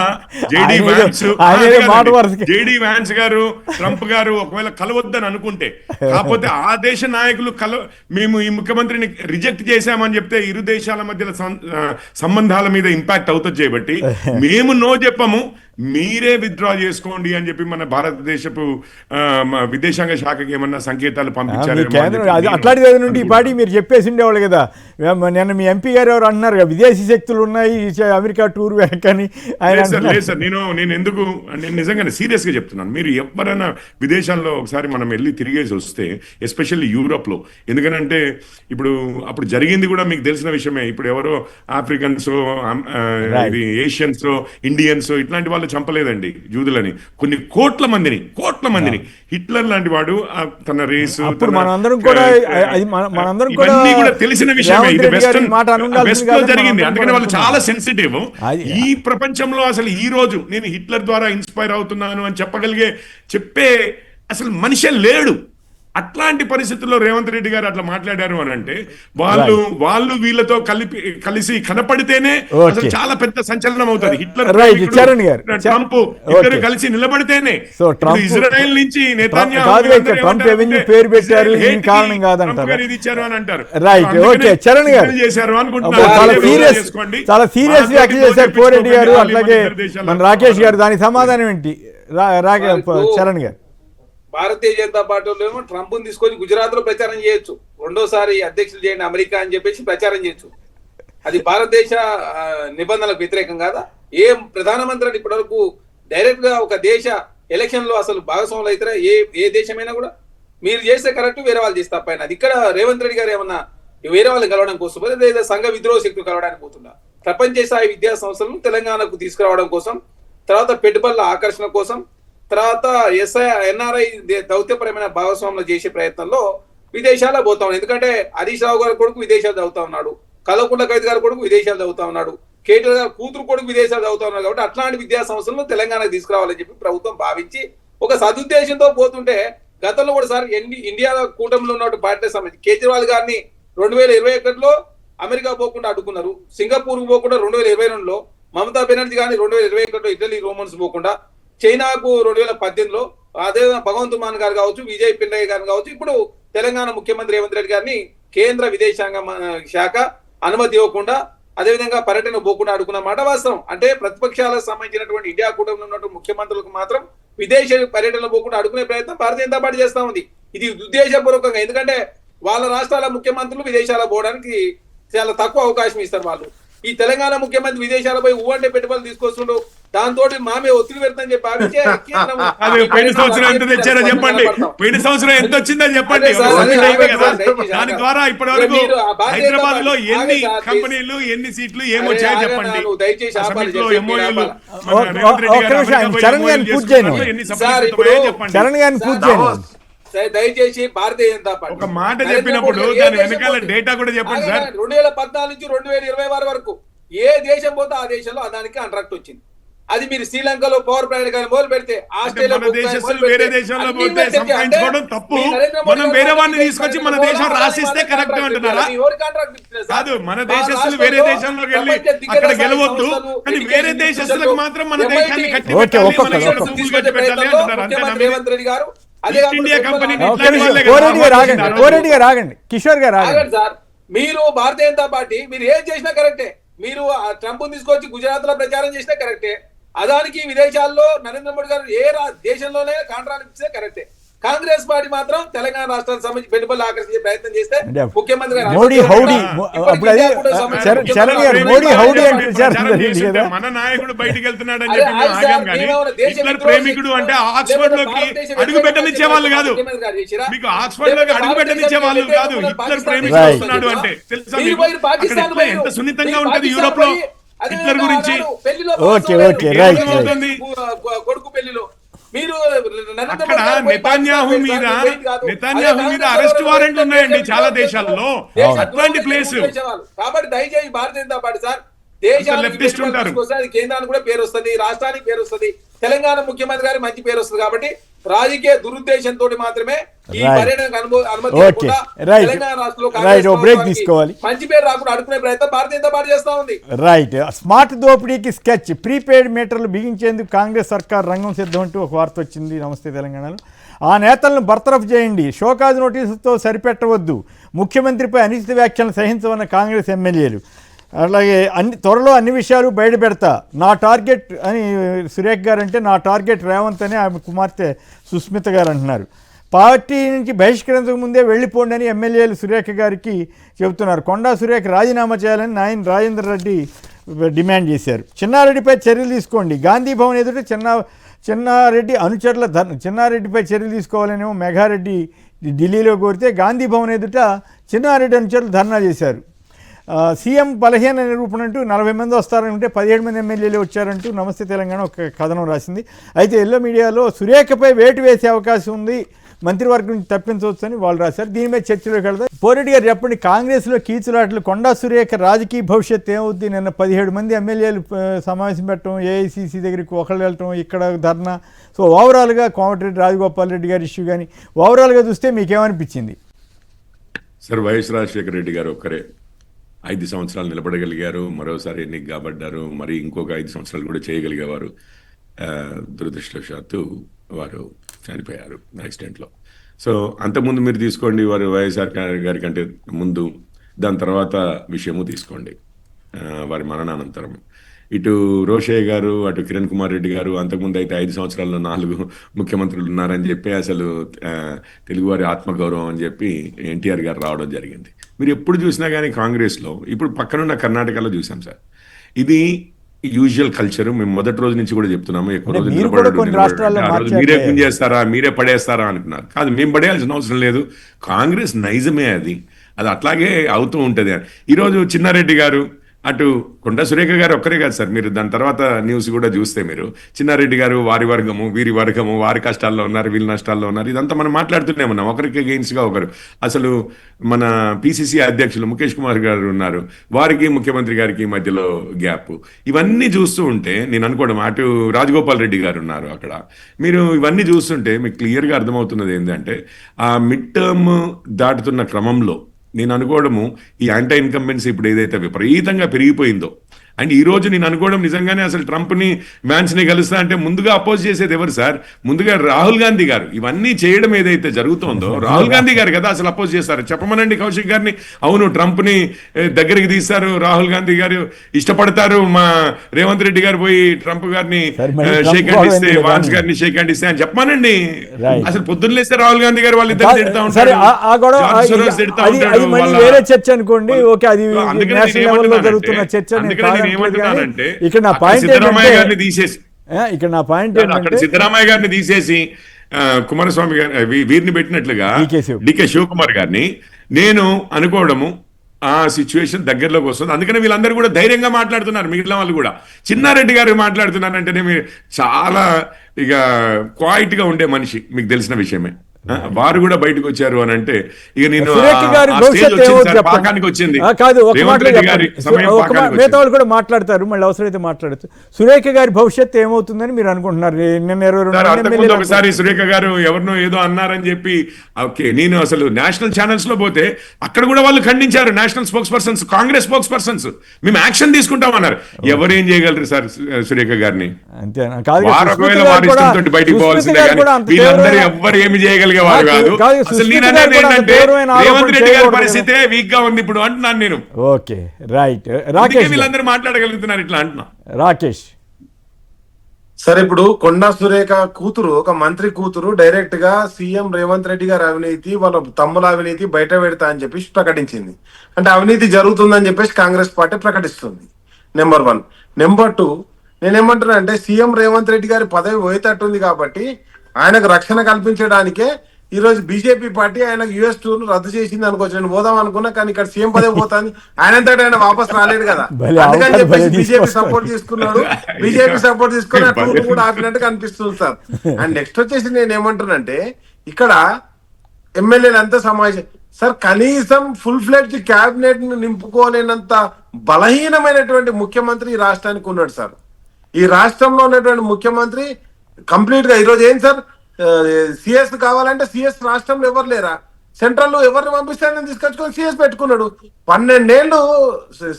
జేడీ వ్యాన్స్ గారు, ట్రంప్ గారు ఒకవేళ కలవద్దని అనుకుంటే, కాకపోతే ఆ దేశ నాయకులు మేము ఈ ముఖ్యమంత్రిని రిజెక్ట్ చేశామని చెప్తే ఇరు దేశాల మధ్య సంబంధాల మీద ఇంపాక్ట్ అవుతుంది చేయబట్టి మేము నో చెప్పము, మీరే విత్డ్రా చేసుకోండి అని చెప్పి మన భారతదేశపు విదేశాంగ శాఖకి ఏమన్నా సంకేతాలు పంపించారు. అట్లాంటి నుండి ఈ పార్టీ మీరు చెప్పేసి ఉండేవాళ్ళు కదా. నిన్న మీ ఎంపీ గారు ఎవరు అంటున్నారు కదా, విదేశీ శక్తులు ఉన్నాయి అమెరికా టూర్ వెనకని. లేదు సార్, నేను ఎందుకు, నేను నిజంగానే సీరియస్గా చెప్తున్నాను. మీరు ఎవరైనా విదేశాల్లో ఒకసారి మనం వెళ్ళి తిరిగేసి వస్తే, ఎస్పెషల్లీ యూరోప్లో, ఎందుకంటే ఇప్పుడు అప్పుడు జరిగింది కూడా మీకు తెలిసిన విషయమే. ఇప్పుడు ఎవరో ఆఫ్రికన్స్, ఇది ఏషియన్స్, ఇండియన్స్ ఇట్లాంటి వాళ్ళు చంపలేదండి జూదులని, కొన్ని కోట్ల మందిని హిట్లర్ లాంటి వాడు తన రేసు తెలిసిన విషయమే. ఇది వెస్ట్ లో జరిగింది, అందుకని వాళ్ళు చాలా సెన్సిటివ్. ఈ ప్రపంచంలో అసలు ఈ రోజు నేను హిట్లర్ ద్వారా ఇన్స్పైర్ అవుతున్నాను అని చెప్పే అసలు మనిషే లేడు. అట్లాంటి పరిస్థితుల్లో రేవంత్ రెడ్డి గారు అట్లా మాట్లాడారు అని అంటే వాళ్ళు వీళ్ళతో కలిసి కనపడితేనే అసలు చాలా పెద్ద సంచలనం అవుతుంది. హిట్లర్ ట్రంప్ ఇద్దరు కలిసి నిలబడితేనే. ఇజ్రాయెల్ నుంచి పేరు పెట్టారు కారణం కాదంటారు, ఇది ఇచ్చారు అని అంటారు. చేశారు అనుకుంటున్నారు. చాలా సీరియస్ వ్యాఖ్య చేశారు కోరెడ్డి గారు, అట్లాగే మన రాకేష్ గారు. దానికి సమాధానం ఏంటి చరణ్ గారు? భారతీయ జనతా పార్టీలో ఏమో ట్రంప్ తీసుకొని గుజరాత్ లో ప్రచారం చేయొచ్చు, రెండోసారి అధ్యక్షులు చేయండి అమెరికా అని చెప్పేసి ప్రచారం చేయొచ్చు. అది భారతదేశ నిబంధనలకు వ్యతిరేకం కాదా? ఏ ప్రధానమంత్రి ఇప్పటివరకు డైరెక్ట్ గా ఒక దేశ ఎలక్షన్ లో అసలు భాగస్వాములు అయితే ఏ దేశమైనా కూడా మీరు చేస్తే కరెక్ట్, వేరే వాళ్ళు చేస్తే తప్పైనా. అది ఇక్కడ రేవంత్ రెడ్డి గారు ఏమన్నా వేరే వాళ్ళని కలవడం కోసం, లేదా సంఘ విద్రోహ శక్తులు కలవడానికి పోతున్నా, ప్రపంచ స్థాయి విద్యా సంస్థలను తెలంగాణకు తీసుకురావడం కోసం, తర్వాత పెట్టుబడుల ఆకర్షణ కోసం, తర్వాత ఎన్ఆర్ఐ దౌత్యపరమైన భాగస్వాములు చేసే ప్రయత్నంలో విదేశాల్లో పోతా ఉన్నాడు. ఎందుకంటే హరీష్ రావు గారి కొడుకు విదేశాలు చదువుతా ఉన్నాడు, కల్వకుంట్ల కవిత గారి కొడుకు విదేశాలు చదువుతా ఉన్నాడు, కేటీఆర్ గారి కూతురు కొడుకు విదేశాలు చదువుతా ఉన్నాడు. కాబట్టి అట్లాంటి విద్యా సంస్థలను తెలంగాణకు తీసుకురావాలని చెప్పి ప్రభుత్వం భావించి ఒక సదుద్దేశంతో పోతుంటే, గతంలో కూడా సార్ ఇండియా కూటమిలో ఉన్న పార్టీ సంబంధించి కేజ్రీవాల్ గారిని 2021లో అమెరికా పోకుండా అడ్డుకున్నారు, సింగపూర్ పోకుండా 2022లో, మమతా బెనర్జీ గారిని 2021లో ఇటలీ రోమన్స్ పోకుండా, చైనాకు 2018లో, అదే భగవంత్ మాన్ గారు కావచ్చు, విజయ్ పిన్నయ్య గారు కావచ్చు, ఇప్పుడు తెలంగాణ ముఖ్యమంత్రి రేవంత్ రెడ్డి గారిని కేంద్ర విదేశాంగ శాఖ అనుమతి ఇవ్వకుండా, అదేవిధంగా పర్యటన పోకుండా అడుగున్న మాట వాస్తవం. అంటే ప్రతిపక్షాలకు సంబంధించినటువంటి ఇండియా కూటమిలో ఉన్నటువంటి ముఖ్యమంత్రులకు మాత్రం విదేశీ పర్యటన పోకుండా అడుగునే ప్రయత్నం భారతీయ జనతా పార్టీ చేస్తా ఉంది. ఇది ఉద్దేశపూర్వకంగా, ఎందుకంటే వాళ్ళ రాష్ట్రాల ముఖ్యమంత్రులు విదేశాలకు పోవడానికి చాలా తక్కువ అవకాశం ఇస్తారు వాళ్ళు. ఈ తెలంగాణ ముఖ్యమంత్రి విదేశాలపై ఊ అంటే పెట్టుబడులు తీసుకొస్తుండో, దాంతో మామే ఒత్తిడి పెడతాని చెప్పి భావించే కేంద్రం అది పోయిన సంవత్సరం ఎంత తెచ్చారో చెప్పండి, పోయిన సంవత్సరం ఎంత వచ్చిందో చెప్పండి. దాని ద్వారా ఇప్పటి వరకు హైదరాబాద్ లో ఎన్ని కంపెనీలు ఎన్ని సీట్లు ఏమొచ్చాయో చెప్పండి. దయచేసి చరణ్ గారిని పూర్తి చేయండి. దయచేసి భారతీయ జనతా పార్టీ ఒక మాట చెప్పినప్పుడు దాని వెనకాల డేటా కూడా చెప్పండి సార్. 2014 నుంచి 2026 వరకు ఏ దేశం పోతే ఆ దేశంలో అదానికి కాంట్రాక్ట్ వచ్చింది. అది మీరు శ్రీలంకలో పవర్ ప్లాంట్ కానీ మొదలు పెడితే వేరే దేశంలో పోతే సంపాదించుకోవడం తప్పు, మనం వేరే వాడిని తీసుకొచ్చి మన దేశం రాసిస్తే కరెక్ట్ అంటున్నారా? కాదు, మన దేశస్తులు వేరే దేశంలోకి వెళ్ళి అక్కడ గెలవద్దు, కానీ వేరే దేశస్తులకు మాత్రం మన దేశాన్ని కట్టి పెట్టాలి అంటున్నారు. అంతేనా? రేవంత్ రెడ్డి గారు ఇండియా కంపెనీ కిషోర్ గారు సార్, మీరు భారతీయ జనతా పార్టీ మీరు ఏం చేసినా కరెక్టే. మీరు ట్రంప్ తీసుకొచ్చి గుజరాత్ లో ప్రచారం చేసినా కరెక్టే. అదానికి విదేశాల్లో నరేంద్ర మోడీ గారు ఏ దేశంలోనే కాంట్రాక్ట్ ఇస్తే కరెక్టే. కాంగ్రెస్ పార్టీ మాత్రం తెలంగాణ రాష్ట్రానికి సంబంధించి పెట్టుబడులు ఆకర్షించే ప్రయత్నం చేస్తే ముఖ్యమంత్రి మన నాయకుడు బయటికి వెళ్తున్నాడు అని చెప్పి మేము ఆగాం, కానీ హిట్లర్ ప్రేమికుడు అంటే ఆక్స్ఫర్డ్ లోకి అడుగు పెట్టనిచ్చే వాళ్ళు కాదు, మీకు ఆక్స్ఫర్డ్ లోకి అడుగు పెట్టనిచ్చే వాళ్ళు కాదు. హిట్లర్ ప్రేమికుడు వస్తున్నాడు అంటే తెలుసా మీకు? ఎంత సున్నితంగా ఉంటది యూరోప్ లో హిట్లర్ గురించి. కొడుకు పెళ్లిలో మీరు అక్కడ నెతన్యాహు మీద అరెస్ట్ వారెంట్లు ఉన్నాయండి చాలా దేశాల్లో, అట్లాంటి ప్లేస్. కాబట్టి దయచేసి భారతీయ జనతా పార్టీ సార్ దేశానికి కేంద్రానికి కూడా పేరు వస్తుంది, రాష్ట్రానికి పేరు వస్తుంది, తెలంగాణ ముఖ్యమంత్రి గారికి మంచి పేరు వస్తుంది. కాబట్టి రాజకీయ దురుద్దేశంతో మాత్రమే ఈ పర్యటనకు అనుమతి తెలంగాణ రాష్ట్రంలో మంచి పేరు రాకుండా అడుగునే ప్రయత్నం భారతీయ జనతా పార్టీ చేస్తా ఉంది. రైట్. స్మార్ట్ దోపిడీకి స్కెచ్, ప్రీపెయిడ్ మీటర్లు బిగించేందుకు కాంగ్రెస్ సర్కార్ రంగం సిద్ధం అంటూ ఒక వార్త వచ్చింది నమస్తే తెలంగాణలో. ఆ నేతలను బర్తరఫ్ చేయండి, షోకాజ్ నోటీసులతో సరిపెట్టవద్దు, ముఖ్యమంత్రిపై అనుచిత వ్యాఖ్యలను సహించవన్న కాంగ్రెస్ ఎమ్మెల్యేలు. అలాగే త్వరలో అన్ని విషయాలు బయట పెడతా, నా టార్గెట్ అని సురేఖ్ గారు అంటే నా టార్గెట్ రేవంత్ అని ఆమె కుమార్తె సుస్మిత గారు అంటున్నారు. పార్టీ నుంచి బహిష్కరించక ముందే వెళ్ళిపోండి అని ఎమ్మెల్యేలు సురేఖ గారికి చెబుతున్నారు. కొండా సురేఖ రాజీనామా చేయాలని నాయన రాజేందర్ రెడ్డి డిమాండ్ చేశారు. చిన్నారెడ్డిపై చర్యలు తీసుకోండి, గాంధీ భవన్ ఎదుట చిన్నారెడ్డి అనుచరుల చిన్నారెడ్డిపై చర్యలు తీసుకోవాలనేమో మెఘారెడ్డి ఢిల్లీలో కోరితే గాంధీ భవన్ ఎదుట చిన్నారెడ్డి అనుచరులు ధర్నా చేశారు. సీఎం బలహీన నిరూపణ అంటూ 40 మంది వస్తారంటే 17 మంది ఎమ్మెల్యేలు వచ్చారంటూ నమస్తే తెలంగాణ ఒక కథనం రాసింది. అయితే ఎల్లో మీడియాలో సురేఖపై వేటు వేసే అవకాశం ఉంది, మంత్రివర్గం నుంచి తప్పించవచ్చు అని వాళ్ళు రాశారు. దీని మీద చర్చలోకి వెళ్దాం. పోరెడ్డి గారు చెప్పండి, కాంగ్రెస్లో కీచులాటలు, కొండా సురేఖ రాజకీయ భవిష్యత్తు ఏమవుద్ది? నిన్న 17 మంది ఎమ్మెల్యేలు సమావేశం పెట్టడం, ఏఐసీసీ దగ్గరికి ఒకళ్ళు వెళ్ళటం, ఇక్కడ ధర్నా. సో ఓవరాల్గా కోమటిరెడ్డి రాజగోపాల్ రెడ్డి గారి ఇష్యూ కానీ ఓవరాల్గా చూస్తే మీకేమనిపించింది? సార్, వైఎస్ రాజశేఖర రెడ్డి గారు ఒక్కరే 5 సంవత్సరాలు నిలబడగలిగారు, మరోసారి ఎన్నిక కాబడ్డారు, మరి ఇంకొక 5 సంవత్సరాలు కూడా చేయగలిగేవారు. దురదృష్టవశాత్తు వారు చనిపోయారు యాక్సిడెంట్లో. సో అంతకుముందు మీరు తీసుకోండి, వారు వైఎస్ఆర్ గారి కంటే ముందు, దాని తర్వాత విషయము తీసుకోండి వారి మరణానంతరం. ఇటు రోషయ్య గారు, అటు కిరణ్ కుమార్ రెడ్డి గారు, అంతకుముందు అయితే 5 సంవత్సరాల్లో 4 ముఖ్యమంత్రులు ఉన్నారని చెప్పి అసలు తెలుగువారి ఆత్మగౌరవం అని చెప్పి ఎన్టీఆర్ గారు రావడం జరిగింది. మీరు ఎప్పుడు చూసినా కానీ కాంగ్రెస్లో, ఇప్పుడు పక్కనున్న కర్ణాటకలో చూసాం సార్, ఇది యూజువల్ కల్చర్. మేము మొదటి రోజు నుంచి కూడా చెప్తున్నాము, ఎక్కువ రోజు మీరే గుంజేస్తారా, మీరే పడేస్తారా అనుకున్నారు. కాదు, మేము పడేయాల్సిన అవసరం లేదు, కాంగ్రెస్ నైజమే అది అట్లాగే అవుతూ ఉంటుంది. ఈరోజు చిన్నారెడ్డి గారు, అటు కొండా సురేఖ గారు ఒక్కరే కాదు సార్, మీరు దాని తర్వాత న్యూస్ కూడా చూస్తే మీరు చిన్నారెడ్డి గారు వారి వర్గము వీరి వర్గము, వారి కష్టాల్లో ఉన్నారు, వీళ్ళ నష్టాల్లో ఉన్నారు, ఇదంతా మనం మాట్లాడుతూనే ఉన్నాం. ఒకరికి అగెయిన్స్ట్గా ఒకరు. అసలు మన పిసిసి అధ్యక్షులు ముఖేష్ కుమార్ గారు ఉన్నారు, వారికి ముఖ్యమంత్రి గారికి మధ్యలో గ్యాప్. ఇవన్నీ చూస్తూ ఉంటే నేను అనుకోవడం, అటు రాజగోపాల్ రెడ్డి గారు ఉన్నారు అక్కడ. మీరు ఇవన్నీ చూస్తుంటే మీకు క్లియర్గా అర్థమవుతున్నది ఏంటంటే, ఆ మిడ్ టర్మ్ దాటుతున్న క్రమంలో నేను అనుకోవడము ఈ యాంటీ ఇన్కంబెన్సీ ఇప్పుడు ఏదైతే విపరీతంగా పెరిగిపోయిందో, అండ్ ఈ రోజు నేను అనుకోవడం నిజంగానే అసలు ట్రంప్ని మ్యాన్స్ని కలుస్తా అంటే ముందుగా అపోజ్ చేసేది ఎవరు సార్? ముందుగా రాహుల్ గాంధీ గారు. ఇవన్నీ చేయడం ఏదైతే జరుగుతోందో రాహుల్ గాంధీ గారు కదా అసలు అపోజ్ చేస్తారు. చెప్పమనండి కౌశిక్ గారిని. అవును, ట్రంప్ని దగ్గరికి తీస్తారు, రాహుల్ గాంధీ గారు ఇష్టపడతారు, మా రేవంత్ రెడ్డి గారు పోయి ట్రంప్ గారిని షేక్ హ్యాండ్ ఇస్తే, వాన్స్ గారిని షేక్ హ్యాండ్ ఇస్తే అని చెప్పమనండి. అసలు పొద్దున్న లేస్తే రాహుల్ గాంధీ గారు వాళ్ళు ఇద్దరు తిడతా ఉంటారు, వేరే చర్చ అనుకోండి. ఓకే, అది నేషనల్ లెవెల్లో జరుగుతున్న చర్చ. ఏమంటున్నానంటే ఇక్కడ నా అక్కడ పాయింట్ సిద్ధరామయ్య గారిని తీసేసి ఇక్కడ నా పాయింట్ అక్కడ ఏంటంటే సిద్ధరామయ్య గారిని తీసేసి కుమారస్వామి గారి వీరిని పెట్టినట్లుగా డికే శివకుమార్ గారిని నేను అనుకోవడము ఆ సిచ్యువేషన్ దగ్గరలోకి వస్తుంది. అందుకని వీళ్ళందరూ కూడా ధైర్యంగా మాట్లాడుతున్నారు. మిగిలిన వాళ్ళు కూడా చిన్నారెడ్డి గారు మాట్లాడుతున్నారంటేనే మీరు చాలా ఇక క్వైట్ గా ఉండే మనిషి, మీకు తెలిసిన విషయమే. వారు కూడా బయటకు వచ్చారు అని అంటే ఇక నేను పాకానికి వచ్చింది. కాదు, మిగతా వాళ్ళు కూడా మాట్లాడతారు, మళ్ళీ అవసరమైతే మాట్లాడతారు. సురేఖ గారి భవిష్యత్తు ఏమవుతుందని మీరు అనుకుంటున్నారు? నిన్న ఒకసారి సురేఖ గారు ఎవరినో ఏదో అన్నారని చెప్పి, ఓకే, నేను అసలు నేషనల్ ఛానల్స్ లో పోతే అక్కడ కూడా వాళ్ళు ఖండించారు. National spokes persons, Congress spokes persons మేము యాక్షన్ తీసుకుంటామన్నారు. ఎవరేం చేయగలరు సార్ సురేఖ గారిని? అంతేనా? వారు ఒకవేళ వారి ఇష్టంతో బయటికి పోవాల్సిందే కానీ వీళ్ళందరూ ఎవ్వరు ఏమి చేయగలిగే వారు కాదు. అసలు నేను అనేది ఏంటంటే రేవంత్ రెడ్డి గారి పరిస్థితే వీక్ గా ఉంది ఇప్పుడు అంటున్నాను నేను. Okay, right. రాకేష్, వీళ్ళందరూ మాట్లాడగలుగుతున్నారు ఇట్లా అంటున్నా. రాకేష్ సరే, ఇప్పుడు కొండా సురేఖ కూతురు, ఒక మంత్రి కూతురు డైరెక్ట్ గా సీఎం రేవంత్ రెడ్డి గారి అవినీతి, వాళ్ళ తమ్ముల అవినీతి బయట పెడతా అని చెప్పేసి ప్రకటించింది. అంటే అవినీతి జరుగుతుందని చెప్పేసి కాంగ్రెస్ పార్టీ ప్రకటిస్తుంది. నెంబర్ 1. నెంబర్ 2, నేనేమంటున్నా అంటే సీఎం రేవంత్ రెడ్డి గారి పదవి పోయేటట్టుంది కాబట్టి ఆయనకు రక్షణ కల్పించడానికే ఈ రోజు బీజేపీ పార్టీ ఆయనకు యుఎస్ టూర్ రద్దు చేసింది అనుకోవచ్చు. నేను పోదాం అనుకున్నా, కానీ ఇక్కడ సీఎం పదవి పోతాను, ఆయన వాపస్ రాలేదు కదా, అందుకని చెప్పేసి బీజేపీ సపోర్ట్ తీసుకున్నాడు. బీజేపీ సపోర్ట్ తీసుకుని ఆ టూర్ కూడా ఆపినట్టు కనిపిస్తుంది సార్. అండ్ నెక్స్ట్ వచ్చేసి నేను ఏమంటున్నానంటే ఇక్కడ ఎమ్మెల్యేలు అంతా సమావేశం సార్, కనీసం ఫుల్ ఫ్లెడ్జ్ క్యాబినెట్ ను నింపుకోలేనంత బలహీనమైనటువంటి ముఖ్యమంత్రి ఈ రాష్ట్రానికి ఉన్నాడు సార్. ఈ రాష్ట్రంలో ఉన్నటువంటి ముఖ్యమంత్రి కంప్లీట్ గా ఈరోజు ఏం సార్, సిఎస్ కావాలంటే సిఎస్ రాష్ట్రంలో ఎవరు లేరా? సెంట్రల్ లో ఎవరిని పంపిస్తే ఆయన తీసుకొచ్చుకొని సిఎస్ పెట్టుకున్నాడు. 12 ఏళ్ళు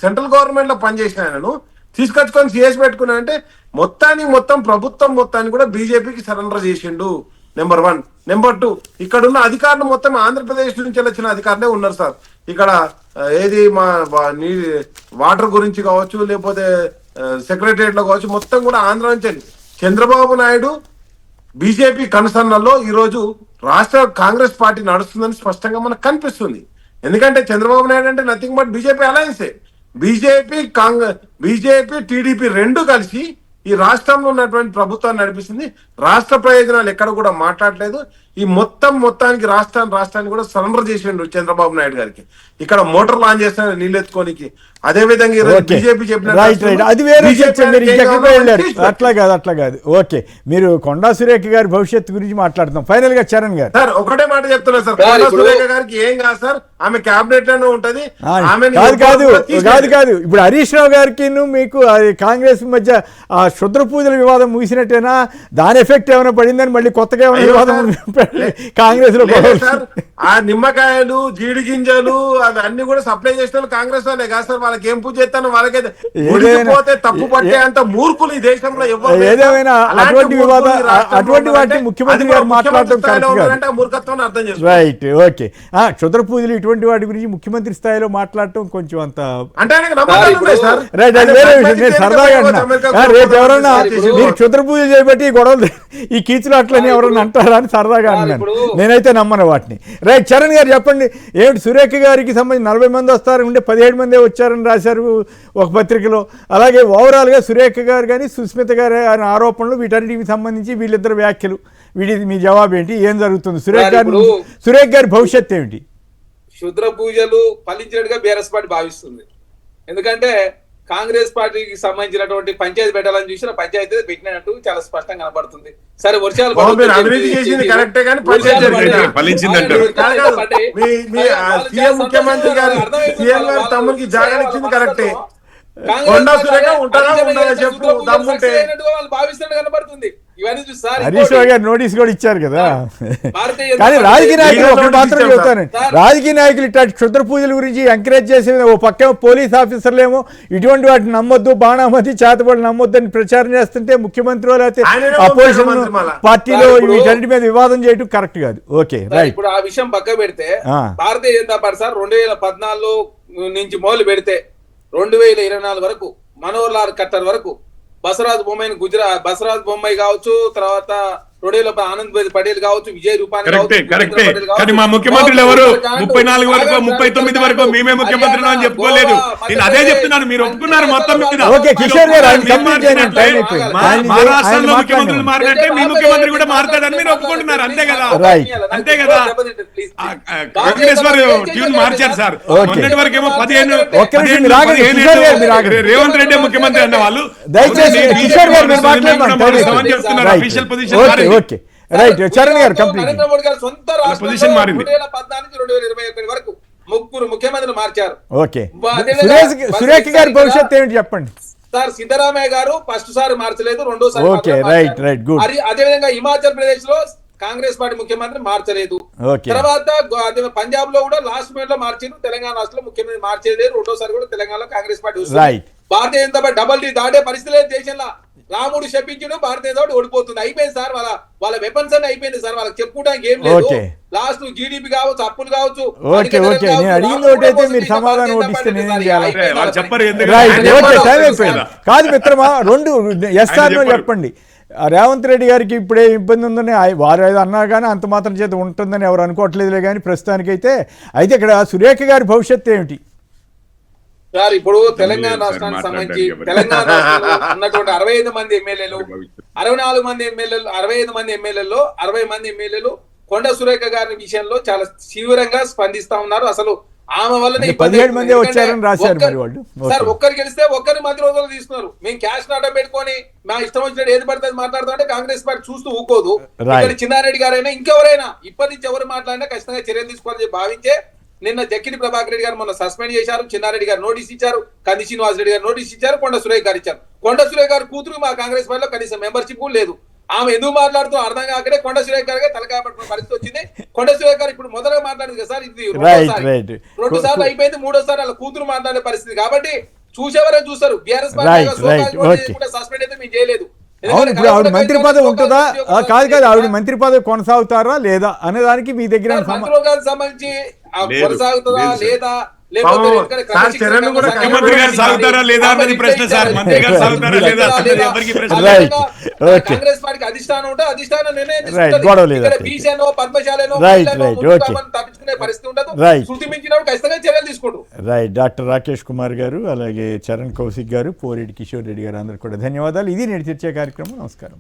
సెంట్రల్ గవర్నమెంట్ లో పనిచేసిన ఆయనను తీసుకొచ్చుకొని సిఎస్ పెట్టుకున్నాడంటే మొత్తం ప్రభుత్వం మొత్తాన్ని కూడా బీజేపీకి సరెండర్ చేసిండు. నెంబర్ 1. నెంబర్ 2, ఇక్కడ ఉన్న అధికారులు మొత్తం ఆంధ్రప్రదేశ్ నుంచి వచ్చిన అధికారులే ఉన్నారు సార్. ఇక్కడ ఏది మా వాటర్ గురించి కావచ్చు, లేకపోతే సెక్రటరియట్ లో కావచ్చు, మొత్తం కూడా ఆంధ్ర నుంచి. చంద్రబాబు నాయుడు బీజేపీ కన్సర్న్లలో ఈ రోజు రాష్ట్ర కాంగ్రెస్ పార్టీ నడుస్తుందని స్పష్టంగా మనకు కనిపిస్తుంది. ఎందుకంటే చంద్రబాబు నాయుడు అంటే నథింగ్ బట్ బీజేపీ అలయన్సే. బీజేపీ టీడీపీ రెండు కలిసి ఈ రాష్ట్రంలో ఉన్నటువంటి ప్రభుత్వాన్ని నడిపిస్తుంది. రాష్ట్ర ప్రయోజనాలు ఎక్కడ కూడా మాట్లాడలేదు. ఈ మొత్తానికి రాష్ట్రాన్ని కూడా సరెండర్ చేసిండు చంద్రబాబు నాయుడు గారికి. ఇక్కడ మోటార్ లాంచ్ చేస్తున్నారు నీళ్ళెత్తుకోనికి. అదే విధంగా ఈరోజు బీజేపీ అట్లా కాదు. ఓకే, మీరు కొండా సురేఖ గారి భవిష్యత్తు గురించి మాట్లాడుతాం. ఫైనల్ గా చరణ్ గారు సార్ ఒకటే మాట చెప్తున్నారు సార్, కొండా సురేఖ గారికి ఏం కాదు సార్, ఆమె క్యాబినెట్ లోనే ఉంటది. కాదు ఇప్పుడు హరీష్ రావు గారికి మీకు కాంగ్రెస్ మధ్య ఆ క్షుద్ర పూజల వివాదం ముగిసినట్టేనా? దాని ఎఫెక్ట్ ఏమైనా పడిందని మళ్ళీ కొత్తగా ఏమైనా వివాదం కాంగ్రెస్ లో? ఆ నిమ్మకాయలు, జీడి గింజలు అవి అన్ని కూడా సప్లై చేసిన కాంగ్రెస్ వాళ్ళే కాదు సార్. వాళ్ళకి ఏం పూజ చేస్తాను, వాళ్ళకైతే పోతే తప్పు పట్టే అంత మూర్ఖులు ఈ దేశంలో ఏదేమైనా అటువంటి వాటిని ముఖ్యమంత్రి గారు మాట్లాడటం మూర్ఖత్వాన్ని అర్థం చేస్తారు. Right, okay. క్షుద్ర పూజలు ఇటువంటి వాటి గురించి ముఖ్యమంత్రి స్థాయిలో మాట్లాడటం కొంచెం అంత అంటే సరదాగా రేపు ఎవరన్నా మీరు క్షుద్ర పూజ చేయబట్టి ఈ గొడవలు, ఈ కీచులాట్లని ఎవరన్నా అంటారా అని సరదాగా అన్నాను. నేనైతే నమ్మను వాటిని. రైట్, చరణ్ గారు చెప్పండి, ఏమిటి సురేఖ గారికి సంబంధించి 40 మంది వస్తారు ఉంటే 17 మందే వచ్చారని రాశారు ఒక పత్రికలో. అలాగే ఓవరాల్గా సురేఖ గారు కానీ సుస్మిత గారు ఆయన ఆరోపణలు, వీటన్నిటికి సంబంధించి వీళ్ళిద్దరు వ్యాఖ్యలు, వీటి మీ జవాబు ఏంటి? ఏం జరుగుతుంది? సురేఖ గారి భవిష్యత్తు ఏమిటి? క్షుద్ర పూజలు ఫలించినట్టుగా బీఆర్ఎస్ పార్టీ భావిస్తుంది. ఎందుకంటే కాంగ్రెస్ పార్టీకి సంబంధించినటువంటి పంచాయతీ పెట్టాలని చూసిన పంచాయతీ పెట్టినట్టు చాలా స్పష్టంగా కనబడుతుంది. సరే, వర్షాలు ముఖ్యమంత్రి గారు సీఎం గారు తమ్ముడికి జాగా ఇచ్చింది కరెక్టే. హరీష్ రావు గారు నోటీస్ కూడా ఇచ్చారు కదా. కానీ రాజకీయ నాయకులు ఒకటి మాత్రం చెబుతాను, రాజకీయ నాయకులు ఇట్లా క్షుద్ర పూజల గురించి ఎంకరేజ్ చేసే ఓ పక్క పోలీస్ ఆఫీసర్లు ఏమో ఇటువంటి వాటిని నమ్మొద్దు, బాణామతి చేతబడి నమ్మొద్దు అని ప్రచారం చేస్తుంటే ముఖ్యమంత్రి అయితే అపోజిషన్ పార్టీలో వీటన్నిటి మీద వివాదం చేయడం కరెక్ట్ కాదు. Okay, right. ఇప్పుడు ఆ విషయం పక్క పెడితే భారతీయ జనతా పార్టీ సార్ 2014 నుంచి మొదలు పెడితే 2024 వరకు మనోహర్ లాల్ ఖట్టర్ వరకు బసవరాజ్ బొమ్మాయి కావచ్చు, తర్వాత 2000 ఆనంద్ పటేల్ కావచ్చు, విజయ్ రూపాని కరెక్టే కావచ్చు, కరెక్టే భూపేంద్ర పటేల్ కావచ్చు. కానీ మా ముఖ్యమంత్రులు ఎవరు జాండు, 34 వరకు ఆగండి, 39 వరకు మేమే ముఖ్యమంత్రులు అని చెప్పుకోలేదు. నేను అదే చెప్తున్నాను, మీరు ఒప్పుకున్నారు మొత్తం మీద. ఓకే, కిషోర్ గారు ఆయన మేము కంప్లీట్ చేయని మాట్లాడినట్లే, టైం అయిపోయింది. మా రాష్ట్రంలో ముఖ్యమంత్రులు మారినట్టే మీ ముఖ్యమంత్రి కూడా మారుతాడని మీరు ఒప్పుకుంటున్నారు, అంతే కదా? రైట్. అంతే కదా? కాంగ్రెస్ వారు ట్యూన్ మార్చారు సార్. మొన్నటి వరకు ఏమో 15 ఒక్క నిమిషం మీరు ఆగండి, కిషోర్ గారు మీరు ఆగండి. రేవంత్ రెడ్డి ముఖ్యమంత్రి అన్న వాళ్ళు దయచేసి కిషోర్ గారు మీరు చెప్తున్నారు official position okay okay right. Charan గారు కంప్లీట్. నరేంద్ర మోడీ గారు సొంత పొజిషన్ మారింది. 2014 నుంచి 2021 వరకు ముగ్గురు ముఖ్యమంత్రులు మార్చారు. ఓకే, సురేఖ గారి భవిష్యత్తు ఏమిటి చెప్పండి సార్. సిద్ధరామయ్య గారు ఫస్ట్ సారి మార్చలేదు, రెండోసారి ఓకే, రైట్ రైట్ గుడ్. అదే విధంగా హిమాచల్ ప్రదేశ్ లో కాంగ్రెస్ పార్టీ ముఖ్యమంత్రి మార్చలేదు. ఓకే. తర్వాత పంజాబ్ లో కూడా లాస్ట్ మినిట్ లో మార్చారు, తెలంగాణ రాష్ట్రంలో ముఖ్యమంత్రి మార్చేది, రెండోసారి కూడా తెలంగాణలో కాంగ్రెస్ పార్టీ వస్తుంది. Right. Bharatiya Janata party double D దాటే పరిస్థితి లేదు దేశంలో. రాముడు శపించడు, భారతీయ జనతా పార్టీ ఓడిపోతుంది. అయిపోయింది సార్, వాళ్ళ వెపన్స్ అన్ని అయిపోయింది సార్, వాళ్ళకి చెప్పుకోవడానికి ఏం లేదు. ఓకే. లాస్ట్ జీడిపి కావచ్చు, అప్పులు కావచ్చు. ఓకే ఓకే, నేను అడిగింది ఒకటైతే మీరు సమాధానం ఒకటిస్తే నేనేం చేయాలి? వాళ్ళు చెప్పరు రైట్. ఓకే, ఎందుకంటే టైం అయిపోయింది. కాదు మిత్రమా, రెండు ఎస్ఆర్ నో చెప్పండి. రేవంత్ రెడ్డి గారికి ఇప్పుడే ఇబ్బంది ఉందని వారు ఏదో అన్నా కానీ అంత మాత్రం చేత ఉంటుందని ఎవరు అనుకోవట్లేదులే కానీ ప్రస్తుతానికైతే. అయితే ఇక్కడ సురేఖ గారి భవిష్యత్తు ఏమిటి సార్? ఇప్పుడు తెలంగాణ రాష్ట్రానికి సంబంధించి తెలంగాణ రాష్ట్రంలో ఉన్నటువంటి 65 మంది ఎమ్మెల్యేలు, 64 మంది ఎమ్మెల్యేలు, 65 మంది ఎమ్మెల్యేలలో 60 మంది ఎమ్మెల్యేలు కొండ సురేఖ గారి విషయంలో చాలా తీవ్రంగా స్పందిస్తా ఉన్నారు. అసలు ఆమె వల్లనే 17 మంది వచ్చారని రాశారు మరి వాళ్ళు. సార్ ఒక్కరు గెలిస్తే ఒక్కరి మంత్రి రోజులు తీసుకున్నారు. మేము క్యాష్ నాటం పెట్టుకొని మా ఇష్టం వచ్చినట్టు ఏది పడుతుంది మాట్లాడుతూ అంటే కాంగ్రెస్ పార్టీ చూస్తూ ఊకోదు. ఇక్కడ చిన్నారెడ్డి గారైనా ఇంకెవరైనా ఇప్పటి నుంచి ఎవరు మాట్లాడినా ఖచ్చితంగా చర్యలు తీసుకోవాలని భావించే నిన్న జక్కిడి ప్రభాకర్ రెడ్డి గారు మొన్న సస్పెండ్ చేశారు, చిన్నారెడ్డి గారు నోటీస్ ఇచ్చారు, కంది శ్రీనివాస్ రెడ్డి గారు నోటీస్ ఇచ్చారు, కొండ సురేఖ గారు ఇచ్చారు. కొండ సురేఖ గారు కూతురు మా కాంగ్రెస్ పార్టీలో కనీసం మెంబర్షిప్ లేదు. ఆమె ఎందుకు మాట్లాడుతూ అర్థం కాకనే కొండ సురేఖ గారికి తలకాయ పట్టుకునే పరిస్థితి వచ్చింది. కొండ సురేఖ గారు ఇప్పుడు మొదలుగా మాట్లాడింది కదా సార్, ఇది రెండు సార్లు అయిపోయింది, మూడోసారి వాళ్ళ కూతురు మాట్లాడే పరిస్థితి. కాబట్టి చూసేవారే చూస్తారు. బీఆర్ఎస్ పార్టీ సస్పెండ్ అయితే మేము చేయలేదు. అవును, ఇప్పుడు ఆవిడ మంత్రి పదవి ఉంటుందా? కాదు ఆవిడ మంత్రి పదవి కొనసాగుతారా లేదా అనే దానికి మీ దగ్గర సంబంధించి కొనసాగుతుందా లేదా, ముఖ్యమంత్రి గారు సాగుతారా లేదా అన్నది ప్రశ్న సార్. మంత్రి గారు సాగుతారా లేదా అన్నది ఎవరికి ప్రశ్న. కాంగ్రెస్ పార్టీకి అధిష్టానం ఉంటే అధిష్టానం నిర్ణయం పద్మశాలను తప్పించుకునే పరిస్థితి ఉండదు. శృతి మించినప్పుడు ఖచ్చితంగా చర్యలు తీసుకుంటూ. రైట్. డాక్టర్ రాకేష్ కుమార్ గారు, అలాగే చరణ్ కౌశిక్ గారు, పోరెడ్డి కిషోర్ రెడ్డి గారు, అందరు కూడా ధన్యవాదాలు. ఇది నేటి చర్చా కార్యక్రమం. నమస్కారం.